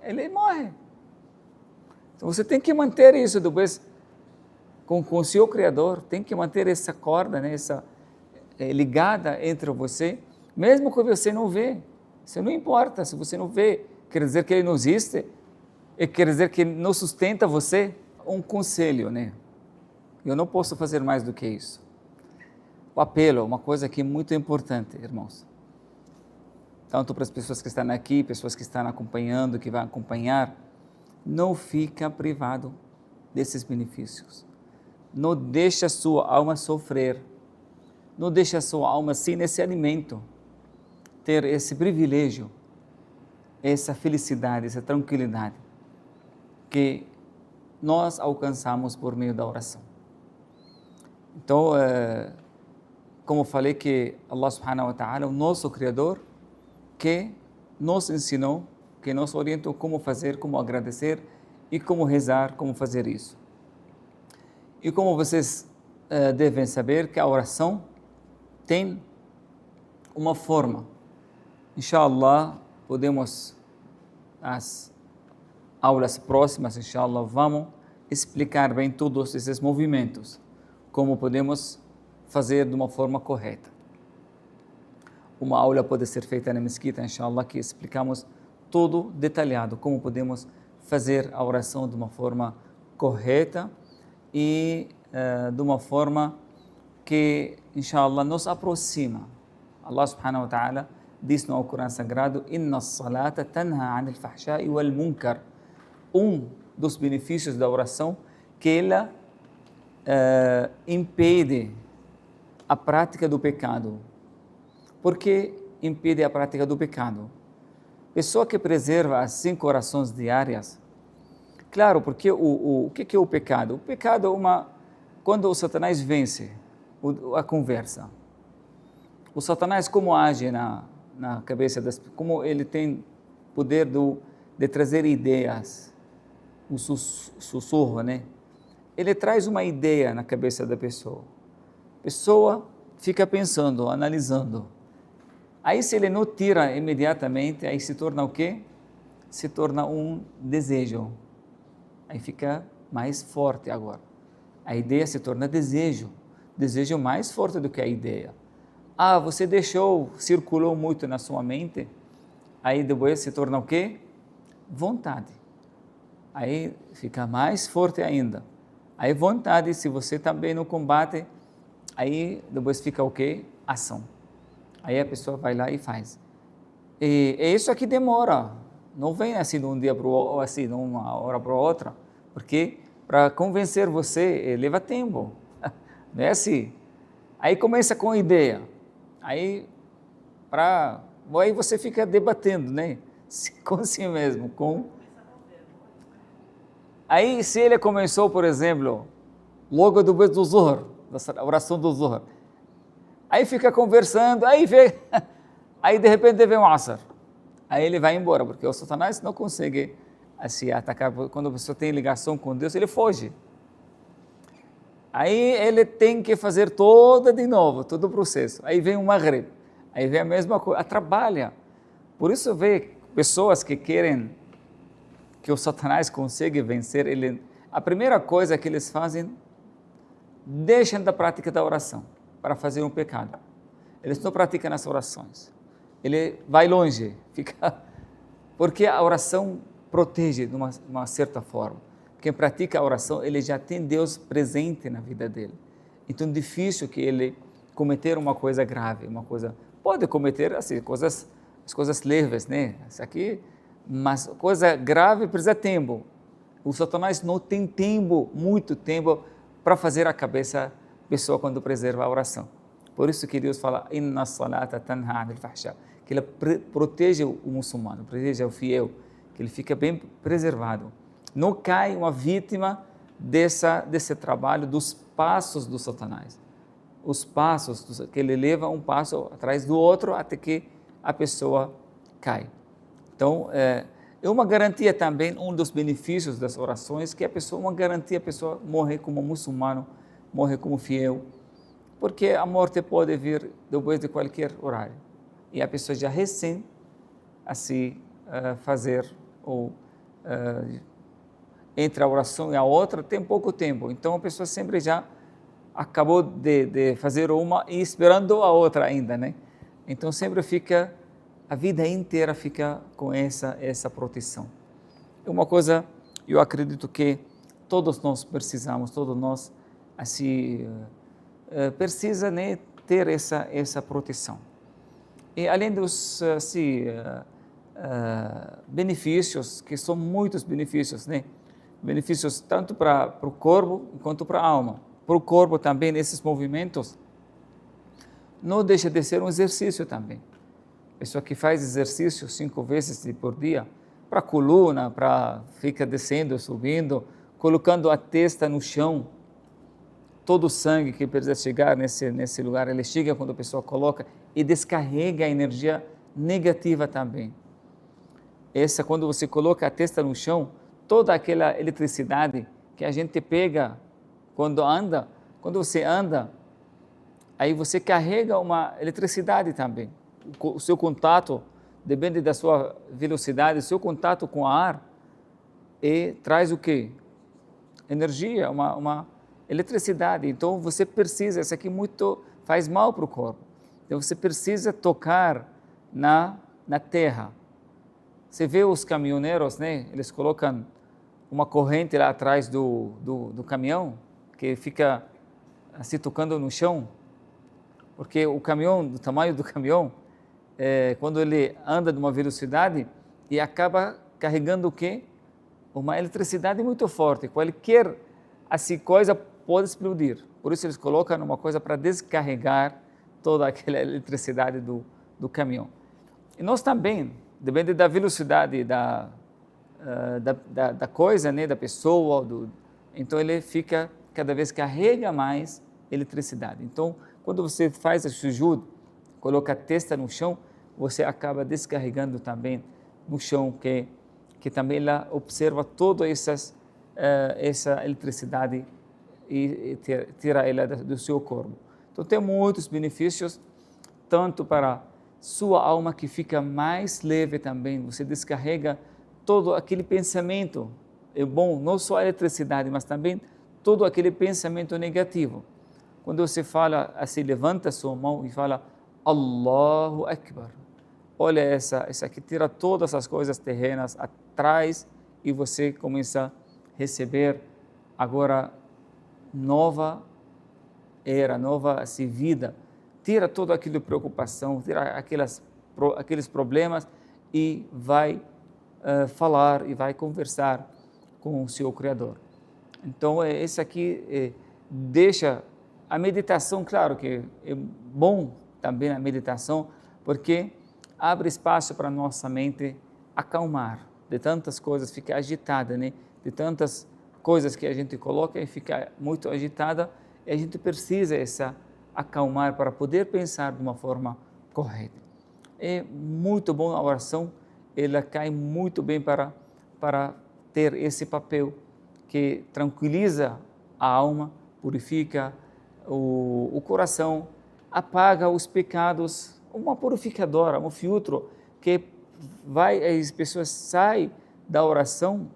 ele morre. Então você tem que manter isso depois com o seu Criador, tem que manter essa corda, né, ligada entre você, mesmo que você não vê. Isso não importa, se você não vê, quer dizer que ele não existe, e quer dizer que não sustenta você. Um conselho, né? Eu não posso fazer mais do que isso. O apelo, uma coisa que é muito importante, irmãos. Tanto para as pessoas que estão aqui, pessoas que estão acompanhando, que vão acompanhar, não fica privado desses benefícios. Não deixa a sua alma sofrer. Não deixa a sua alma sem esse alimento, ter esse privilégio, essa felicidade, essa tranquilidade que nós alcançamos por meio da oração. Então, como falei, que Allah subhanahu wa ta'ala, o nosso Criador, que nos ensinou, que nos orientou como fazer, como agradecer e como rezar, como fazer isso. E como vocês devem saber, que a oração tem uma forma. Inshallah, podemos, nas aulas próximas, inshallah, vamos explicar bem todos esses movimentos, como podemos fazer de uma forma correta. Uma aula pode ser feita na mesquita, inshallah, que explicamos tudo detalhado, como podemos fazer a oração de uma forma correta e de uma forma que, inshallah, nos aproxima. Allah subhanahu wa ta'ala diz no Alcorão Sagrado: Inna as-salata tanha anil fahsha'i wal munkar. Dos benefícios da oração, que ela impede a prática do pecado. Por que impede a prática do pecado? Pessoa que preserva as 5 orações diárias, claro, porque o que é o pecado? O pecado é quando o Satanás vence a conversa. O Satanás como age na cabeça das pessoas, como ele tem poder de trazer ideias, um sussurro, né? Ele traz uma ideia na cabeça da pessoa. A pessoa fica pensando, analisando. Aí se ele não tira imediatamente, aí se torna o quê? Se torna um desejo. Aí fica mais forte agora. A ideia se torna desejo. Desejo mais forte do que a ideia. Você deixou, circulou muito na sua mente, aí depois se torna o quê? Vontade. Aí fica mais forte ainda. Aí vontade, se você também não combate, aí depois fica o quê? Ação. Aí a pessoa vai lá e faz. E isso aqui demora. Não vem assim de um dia para o outro, assim, de uma hora para outra, porque para convencer você leva tempo. Não é assim. Aí começa com ideia. Aí você fica debatendo, né? Com si mesmo. Aí se ele começou, por exemplo, logo depois do Zuhr, a oração do Zuhr. Aí fica conversando, aí de repente vem o Asr. Aí ele vai embora, porque o Satanás não consegue assim, atacar. Quando a pessoa tem ligação com Deus, ele foge. Aí ele tem que fazer de novo, todo o processo. Aí vem o Maghrib, aí vem a mesma coisa, atrapalha. Por isso vê pessoas que querem que o Satanás consiga vencer, a primeira coisa que eles fazem, deixam da prática da oração para fazer um pecado. Eles não praticam as orações. Ele vai longe, porque a oração protege de uma certa forma. Quem pratica a oração, ele já tem Deus presente na vida dele. Então é difícil que ele cometer uma coisa grave, pode cometer assim, as coisas leves, né? Isso aqui, mas coisa grave precisa de tempo. O Satanás não tem tempo, muito tempo, para fazer a cabeça da pessoa quando preserva a oração. Por isso que Deus fala, Inna salata tanha anil fahsha, que ele protege o muçulmano, protege o fiel, que ele fica bem preservado. Não cai uma vítima desse trabalho, dos passos do Satanás. Os passos que ele leva um passo atrás do outro até que a pessoa cai. Então, é uma garantia também, um dos benefícios das orações, que a pessoa morre como muçulmano, morre como fiel, porque a morte pode vir depois de qualquer horário. E a pessoa já recém fazer entre a oração e a outra tem pouco tempo. Então a pessoa sempre já acabou de fazer uma e esperando a outra ainda, né? Então sempre a vida inteira fica com essa proteção. É uma coisa, eu acredito que todos nós precisamos, precisa, né, ter essa proteção. E além dos benefícios, que são muitos benefícios, né? Benefícios tanto para o corpo quanto para a alma. Para o corpo também, esses movimentos, não deixa de ser um exercício também. Pessoa que faz exercício 5 vezes por dia, para a coluna, para ficar descendo, subindo, colocando a testa no chão, todo o sangue que precisa chegar nesse lugar, ele chega quando a pessoa coloca e descarrega a energia negativa também. Quando você coloca a testa no chão, toda aquela eletricidade que a gente pega quando você anda, aí você carrega uma eletricidade também. O seu contato, depende da sua velocidade, o seu contato com o ar, traz o quê? Energia, uma eletricidade. Então você precisa, isso aqui faz mal para o corpo. Então você precisa tocar na terra. Você vê os caminhoneiros, né? Eles colocam uma corrente lá atrás do caminhão, que fica assim tocando no chão, porque o caminhão, do tamanho do caminhão, quando ele anda de uma velocidade e acaba carregando o quê? Uma eletricidade muito forte. Qualquer coisa pode explodir. Por isso eles colocam uma coisa para descarregar toda aquela eletricidade do caminhão. E nós também, depende da velocidade da coisa, né, da pessoa, então ele fica, cada vez carrega mais eletricidade. Então, quando você faz a sujud, coloca a testa no chão, você acaba descarregando também no chão, que também lá observa toda essa eletricidade e tira ela do seu corpo. Então tem muitos benefícios, tanto para sua alma, que fica mais leve também, você descarrega todo aquele pensamento, é bom, não só a eletricidade, mas também todo aquele pensamento negativo. Quando você fala assim, levanta sua mão e fala Allahu Akbar, olha essa aqui, tira todas as coisas terrenas atrás e você começa a receber agora nova era, nova vida. Tira toda aquela preocupação, tira aqueles problemas e vai falar e vai conversar com o seu Criador. Então, esse aqui deixa a meditação, claro que é bom também a meditação, porque abre espaço para nossa mente acalmar de tantas coisas, fica agitada, né? De tantas coisas que a gente coloca e fica muito agitada, E a gente precisa acalmar para poder pensar de uma forma correta. É muito bom a oração, ela cai muito bem para ter esse papel que tranquiliza a alma, purifica o coração, apaga os pecados, uma purificadora, um filtro que as pessoas saem da oração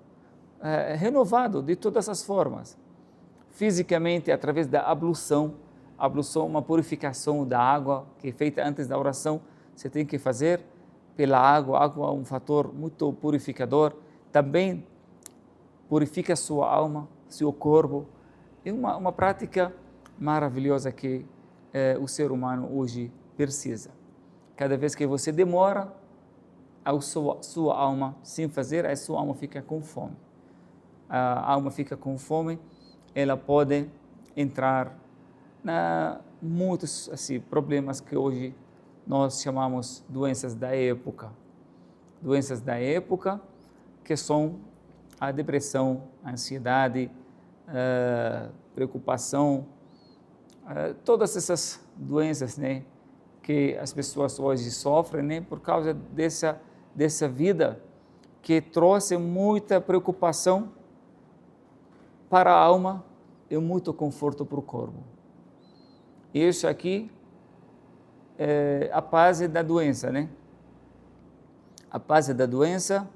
renovado de todas as formas. Fisicamente, através da ablução, uma purificação da água que é feita antes da oração, você tem que fazer pela água. A água é um fator muito purificador, também purifica a sua alma, seu corpo. É uma prática maravilhosa que o ser humano hoje precisa. Cada vez que você demora, a sua alma sem fazer, a sua alma fica com fome. A alma fica com fome, ela pode entrar muitos problemas que hoje nós chamamos doenças da época. Doenças da época que são a depressão, a ansiedade, preocupação, todas essas doenças, né, que as pessoas hoje sofrem, né, por causa dessa vida que trouxe muita preocupação para a alma e muito conforto para o corpo. Isso aqui é a base da doença, né? A base da doença,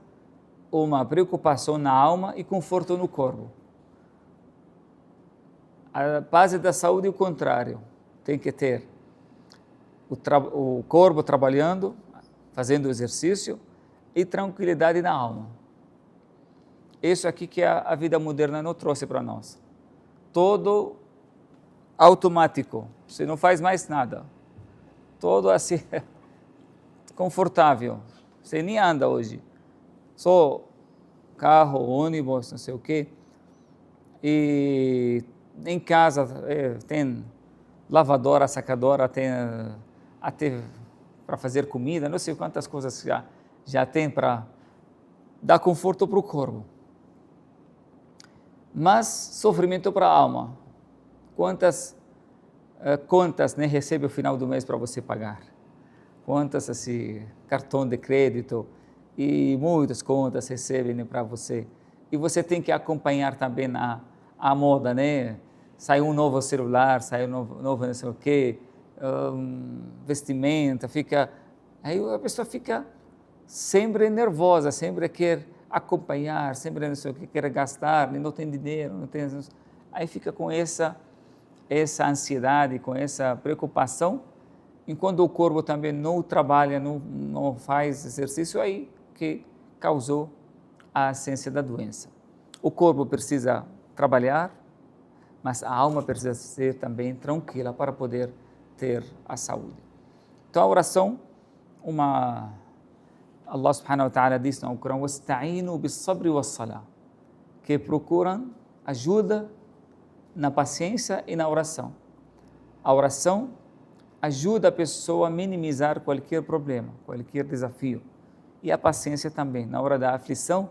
uma preocupação na alma e conforto no corpo. A base da saúde é o contrário, tem que ter o corpo trabalhando, fazendo exercício e tranquilidade na alma. Isso aqui que a vida moderna não trouxe para nós. Todo automático, você não faz mais nada. Todo assim, confortável, você nem anda hoje. Só carro, ônibus, não sei o quê. E em casa tem lavadora, sacadora, tem até para fazer comida, não sei quantas coisas já tem para dar conforto para o corpo. Mas sofrimento para a alma. Quantas contas, né, recebe o final do mês para você pagar? Quantas cartão de crédito e muitas contas recebem, né, para você? E você tem que acompanhar também a moda, né? Sai um novo celular, sai um novo não sei o quê, vestimenta, aí a pessoa fica sempre nervosa, sempre quer acompanhar, sempre não sei o que, quer gastar, não tem dinheiro, aí fica com essa ansiedade, com essa preocupação, enquanto o corpo também não trabalha, não faz exercício, aí que causou a essência da doença. O corpo precisa trabalhar, mas a alma precisa ser também tranquila para poder ter a saúde. Então a oração, Allah subhanahu wa ta'ala diz no Corão, وَاسْتَعِينُوا بِالصَّبْرِ وَالصَّلَاةِ, que procuram ajuda na paciência e na oração. A oração ajuda a pessoa a minimizar qualquer problema, qualquer desafio. E a paciência também. Na hora da aflição,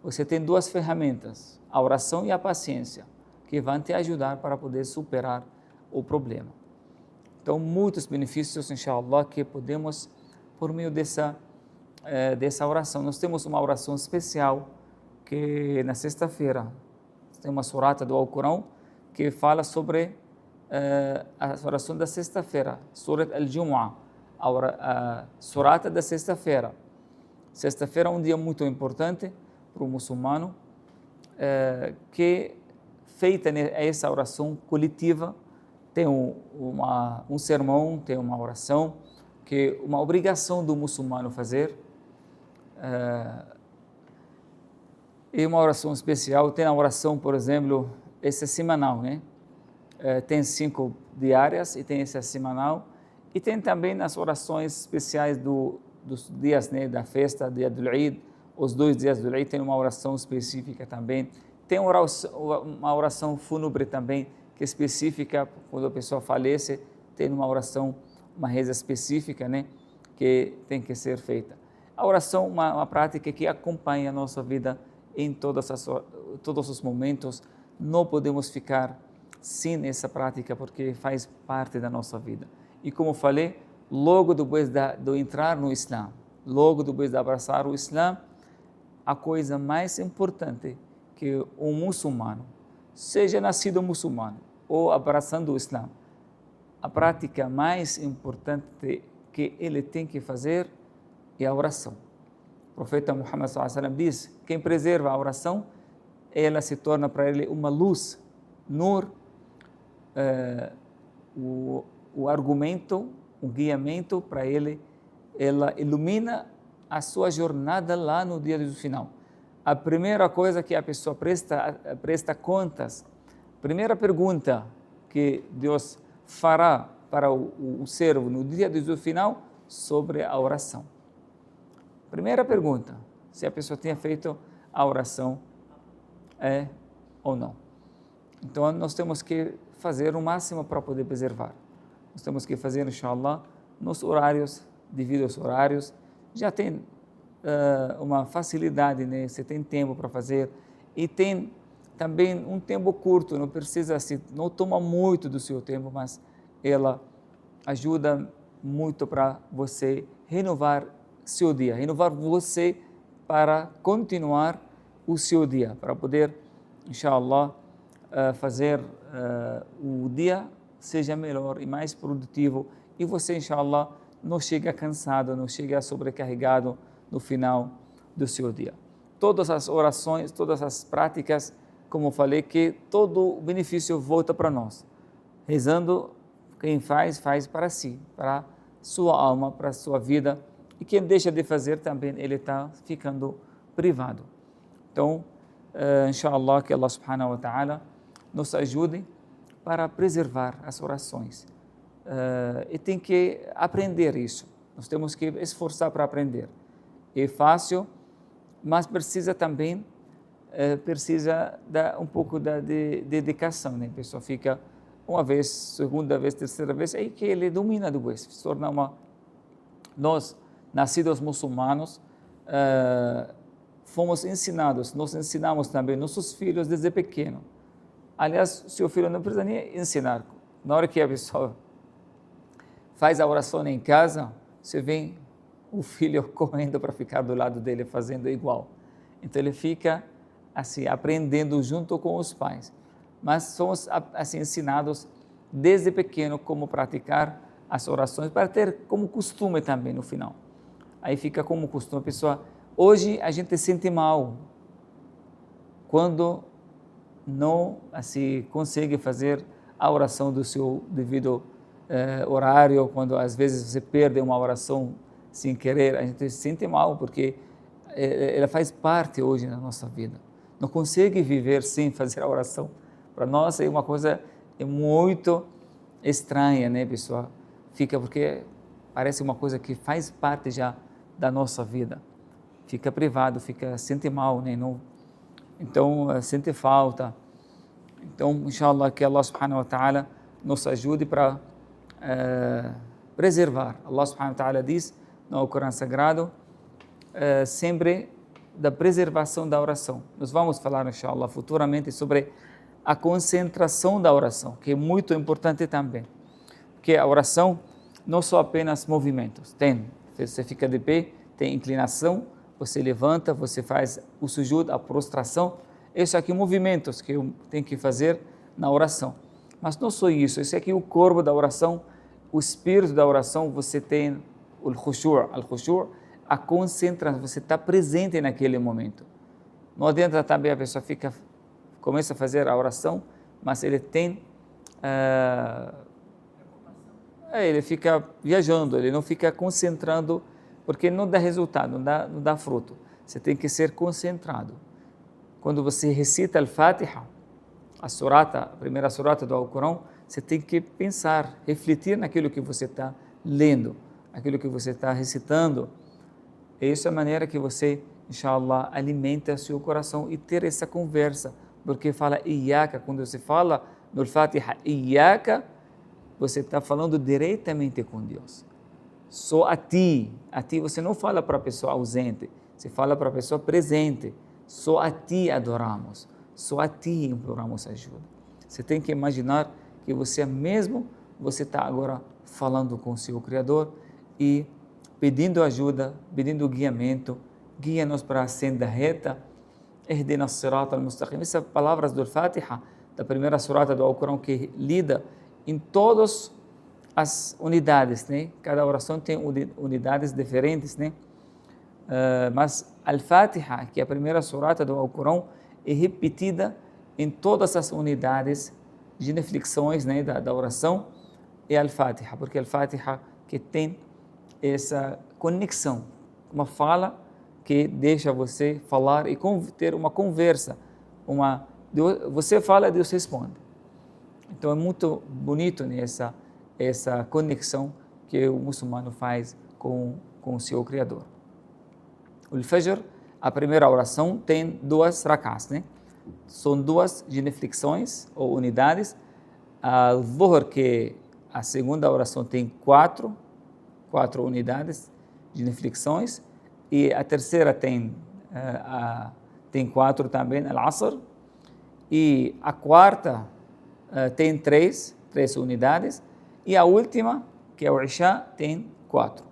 você tem duas ferramentas, a oração e a paciência, que vão te ajudar para poder superar o problema. Então, muitos benefícios, inshallah, que podemos, por meio dessa oração. Nós temos uma oração especial, que na sexta-feira, tem uma surata do Alcorão, que fala sobre a oração da sexta-feira, Surat al-Jumu'ah, a surata da sexta-feira. Sexta-feira é um dia muito importante para o muçulmano, que feita essa oração coletiva, tem um sermão, tem uma oração, que é uma obrigação do muçulmano fazer, e uma oração especial. Tem a oração, por exemplo, essa semanal, né? Tem 5 diárias e tem essa semanal, e tem também as orações especiais dos dias, né, da festa, dia do Eid, os 2 dias do Eid tem uma oração específica também. Tem uma oração fúnebre também, que é específica, quando a pessoa falece, tem uma oração, uma reza específica, né, que tem que ser feita. A oração é uma prática que acompanha a nossa vida em todos os momentos. Não podemos ficar sem essa prática, porque faz parte da nossa vida. E como falei, logo depois de entrar no Islã, logo depois de abraçar o Islã, a coisa mais importante que um muçulmano, seja nascido muçulmano ou abraçando o Islã, a prática mais importante que ele tem que fazer é a oração. O profeta Muhammad s.a.w. diz, quem preserva a oração, ela se torna para ele uma luz, nur, o argumento, o guiamento para ele, ela ilumina a sua jornada lá no dia do final. A primeira coisa que a pessoa presta contas, primeira pergunta que Deus fará para o servo no dia do final, sobre a oração. Primeira pergunta, se a pessoa tinha feito a oração ou não. Então, nós temos que fazer o máximo para poder preservar. Nós temos que fazer, inshallah, nos horários, devido aos horários. Já tem uma facilidade, né? Você tem tempo para fazer e tem também um tempo curto, não precisa, não toma muito do seu tempo, mas ela ajuda muito para você renovar seu dia, renovar você para continuar o seu dia, para poder, inshallah, fazer o dia seja melhor e mais produtivo e você, inshallah, não chega cansado, não chega sobrecarregado no final do seu dia. Todas as orações, todas as práticas, como falei, que todo o benefício volta para nós. Rezando, quem faz para si, para sua alma, para sua vida. E quem deixa de fazer também, ele está ficando privado. Então, inshallah, que Allah subhanahu wa ta'ala nos ajude para preservar as orações. E tem que aprender isso. Nós temos que esforçar para aprender. É fácil, mas precisa também um pouco de dedicação, né? A pessoa fica uma vez, segunda vez, terceira vez, aí que ele domina depois, se torna Nós, nascidos muçulmanos, fomos ensinados, nós ensinamos também nossos filhos desde pequeno. Aliás, seu filho não precisa nem ensinar. Na hora que a pessoa faz a oração em casa, você vê o filho correndo para ficar do lado dele fazendo igual. Então ele fica assim aprendendo junto com os pais. Mas somos assim ensinados desde pequeno como praticar as orações para ter como costume também no final. Aí fica como costume a pessoa. Hoje a gente sente mal quando não assim consegue fazer a oração do seu devido horário, quando às vezes você perde uma oração sem querer, a gente se sente mal porque ela faz parte hoje da nossa vida. Não consegue viver sem fazer a oração. Para nós é uma coisa muito estranha, né, pessoal? Fica porque parece uma coisa que faz parte já da nossa vida. Fica privado, sente mal, né? Não, então sente falta. Então, inshallah, que Allah subhanahu wa ta'ala nos ajude para preservar. Allah subhanahu wa ta'ala diz no Corão Sagrado sempre da preservação da oração. Nós vamos falar, inshallah, futuramente sobre a concentração da oração, que é muito importante também. Porque a oração não são apenas movimentos. Você fica de pé, tem inclinação, você levanta, você faz o sujud, a prostração. Isso aqui movimentos que eu tenho que fazer na oração. Mas não só isso, esse aqui é o corpo da oração, o espírito da oração, você tem o khushu', a concentração, você está presente naquele momento. Não adianta também a pessoa começa a fazer a oração, mas ele tem, ele fica viajando, ele não fica concentrando, porque não dá resultado, não dá fruto. Você tem que ser concentrado. Quando você recita Al-Fatiha, a primeira surata do Alcorão, você tem que pensar, refletir naquilo que você está lendo, aquilo que você está recitando. Essa é a maneira que você, inshallah, alimenta seu coração e ter essa conversa. Porque fala Iyaka, quando você fala no Al-Fatiha Iyaka, você está falando diretamente com Deus. Só a ti você não fala para a pessoa ausente, você fala para a pessoa presente. Só a ti adoramos, só a ti imploramos ajuda. Você tem que imaginar que você está agora falando com o seu Criador e pedindo ajuda, pedindo guiamento, guia-nos para a senda reta, Ihdina as-sirata al-mustaqim. Essas palavras do Fatiha, da primeira surata do Alcorão, que lida em todas as unidades, né? Cada oração tem unidades diferentes, né? Mas Al-Fatiha, que é a primeira surata do Alcorão, é repetida em todas as unidades, genuflexões, né, da oração, é Al-Fatiha, porque Al-Fatiha que tem essa conexão, uma fala que deixa você falar e ter uma conversa, você fala e Deus responde. Então é muito bonito, né, essa conexão que o muçulmano faz com o seu Criador. O Fajr, a primeira oração, tem 2 rak'ahs, né? São 2 genuflexões ou unidades. A Dhuhr, que a segunda oração, tem 4 unidades, genuflexões, e a terceira tem 4 também, Al-Asr, e a quarta tem 3 unidades, e a última, que é o Isha, tem 4.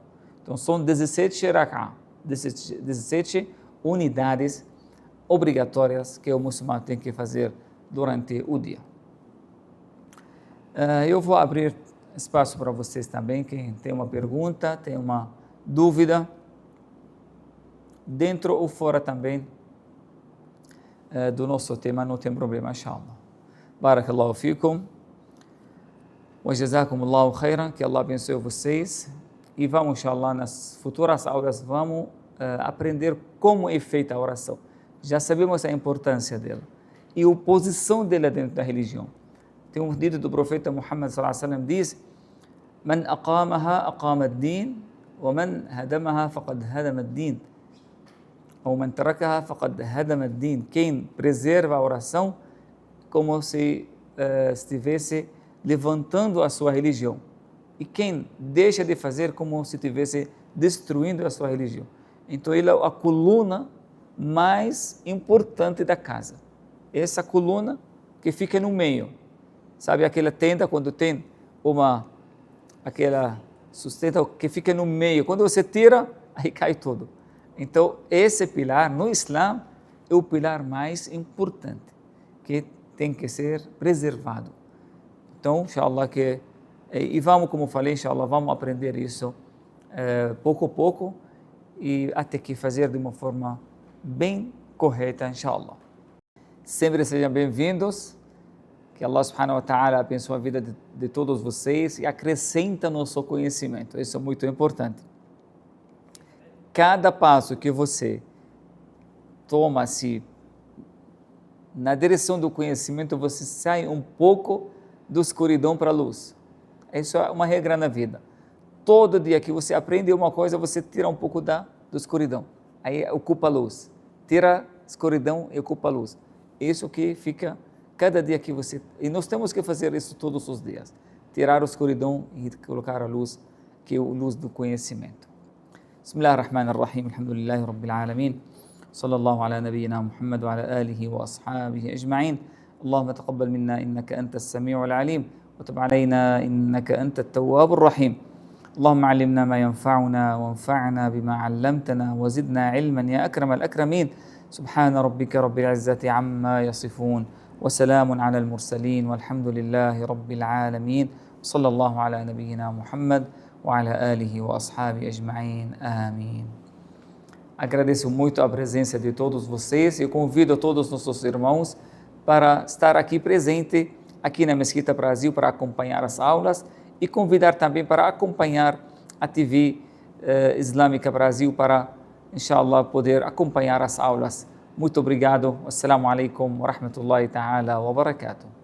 Então são 17 rak'ah, 17 unidades obrigatórias que o muçulmano tem que fazer durante o dia. Eu vou abrir espaço para vocês também, quem tem uma pergunta, tem uma dúvida, dentro ou fora também do nosso tema, não tem problema, inshallah. Barakallahu fikum, wa jazakumullahu khairan, que Allah abençoe vocês, e vamos, inshallah, nas futuras aulas, vamos aprender como é feita a oração. Já sabemos a importância dela e a posição dela dentro da religião. Tem um dito do profeta Muhammad sallallahu alaihi wasallam, diz: "Man aqamaha aqama ad-din, wa man hadamaha faqad hadama ad-din, ou man tarakaha faqad hadama ad-din." Quem preserva a oração, como se estivesse levantando a sua religião, e quem deixa de fazer, como se estivesse destruindo a sua religião. Então ele é a coluna mais importante da casa. Essa coluna que fica no meio. Sabe aquela tenda quando tem aquela sustenta que fica no meio. Quando você tira, aí cai tudo. Então esse pilar no Islã é o pilar mais importante, que tem que ser preservado. Então, inshallah, e vamos, como falei, inshallah, vamos aprender isso pouco a pouco e até que fazer de uma forma bem correta, inshallah. Sempre sejam bem-vindos, que Allah subhanahu wa ta'ala abençoe a vida de todos vocês e acrescenta nosso conhecimento, isso é muito importante. Cada passo que você toma-se na direção do conhecimento, você sai um pouco da escuridão para a luz. Isso é uma regra na vida. Todo dia que você aprende uma coisa, você tira um pouco da escuridão. Aí ocupa a luz. Tira a escuridão e ocupa a luz. Isso que fica cada dia que você... E nós temos que fazer isso todos os dias. Tirar a escuridão e colocar a luz, que é a luz do conhecimento. Bismillahirrahmanirrahim. Alhamdulillahi Rabbil Alamin. Sallallahu ala nabiyyina Muhammad wa ala alihi wa ashabihi ajma'in. اللهم تقبل منا إنك أنت السميع العليم وتب علينا إنك أنت التواب الرحيم. اللهم علمنا ما ينفعنا وانفعنا بما علمتنا وزدنا علما يا أكرم الأكرمين. سبحان ربك رب العزة عما يصفون وسلام على المرسلين والحمد لله رب العالمين. صلى الله على نبينا محمد وعلى آله وأصحابه أجمعين. آمين. Agradeço muito a presença de todos vocês e convido todos os nossos irmãos para estar aqui presente, aqui na Mesquita Brasil, para acompanhar as aulas e convidar também para acompanhar a TV Islâmica Brasil para, inshallah, poder acompanhar as aulas. Muito obrigado. Assalamu alaikum wa rahmatullahi ta'ala wa barakatuh.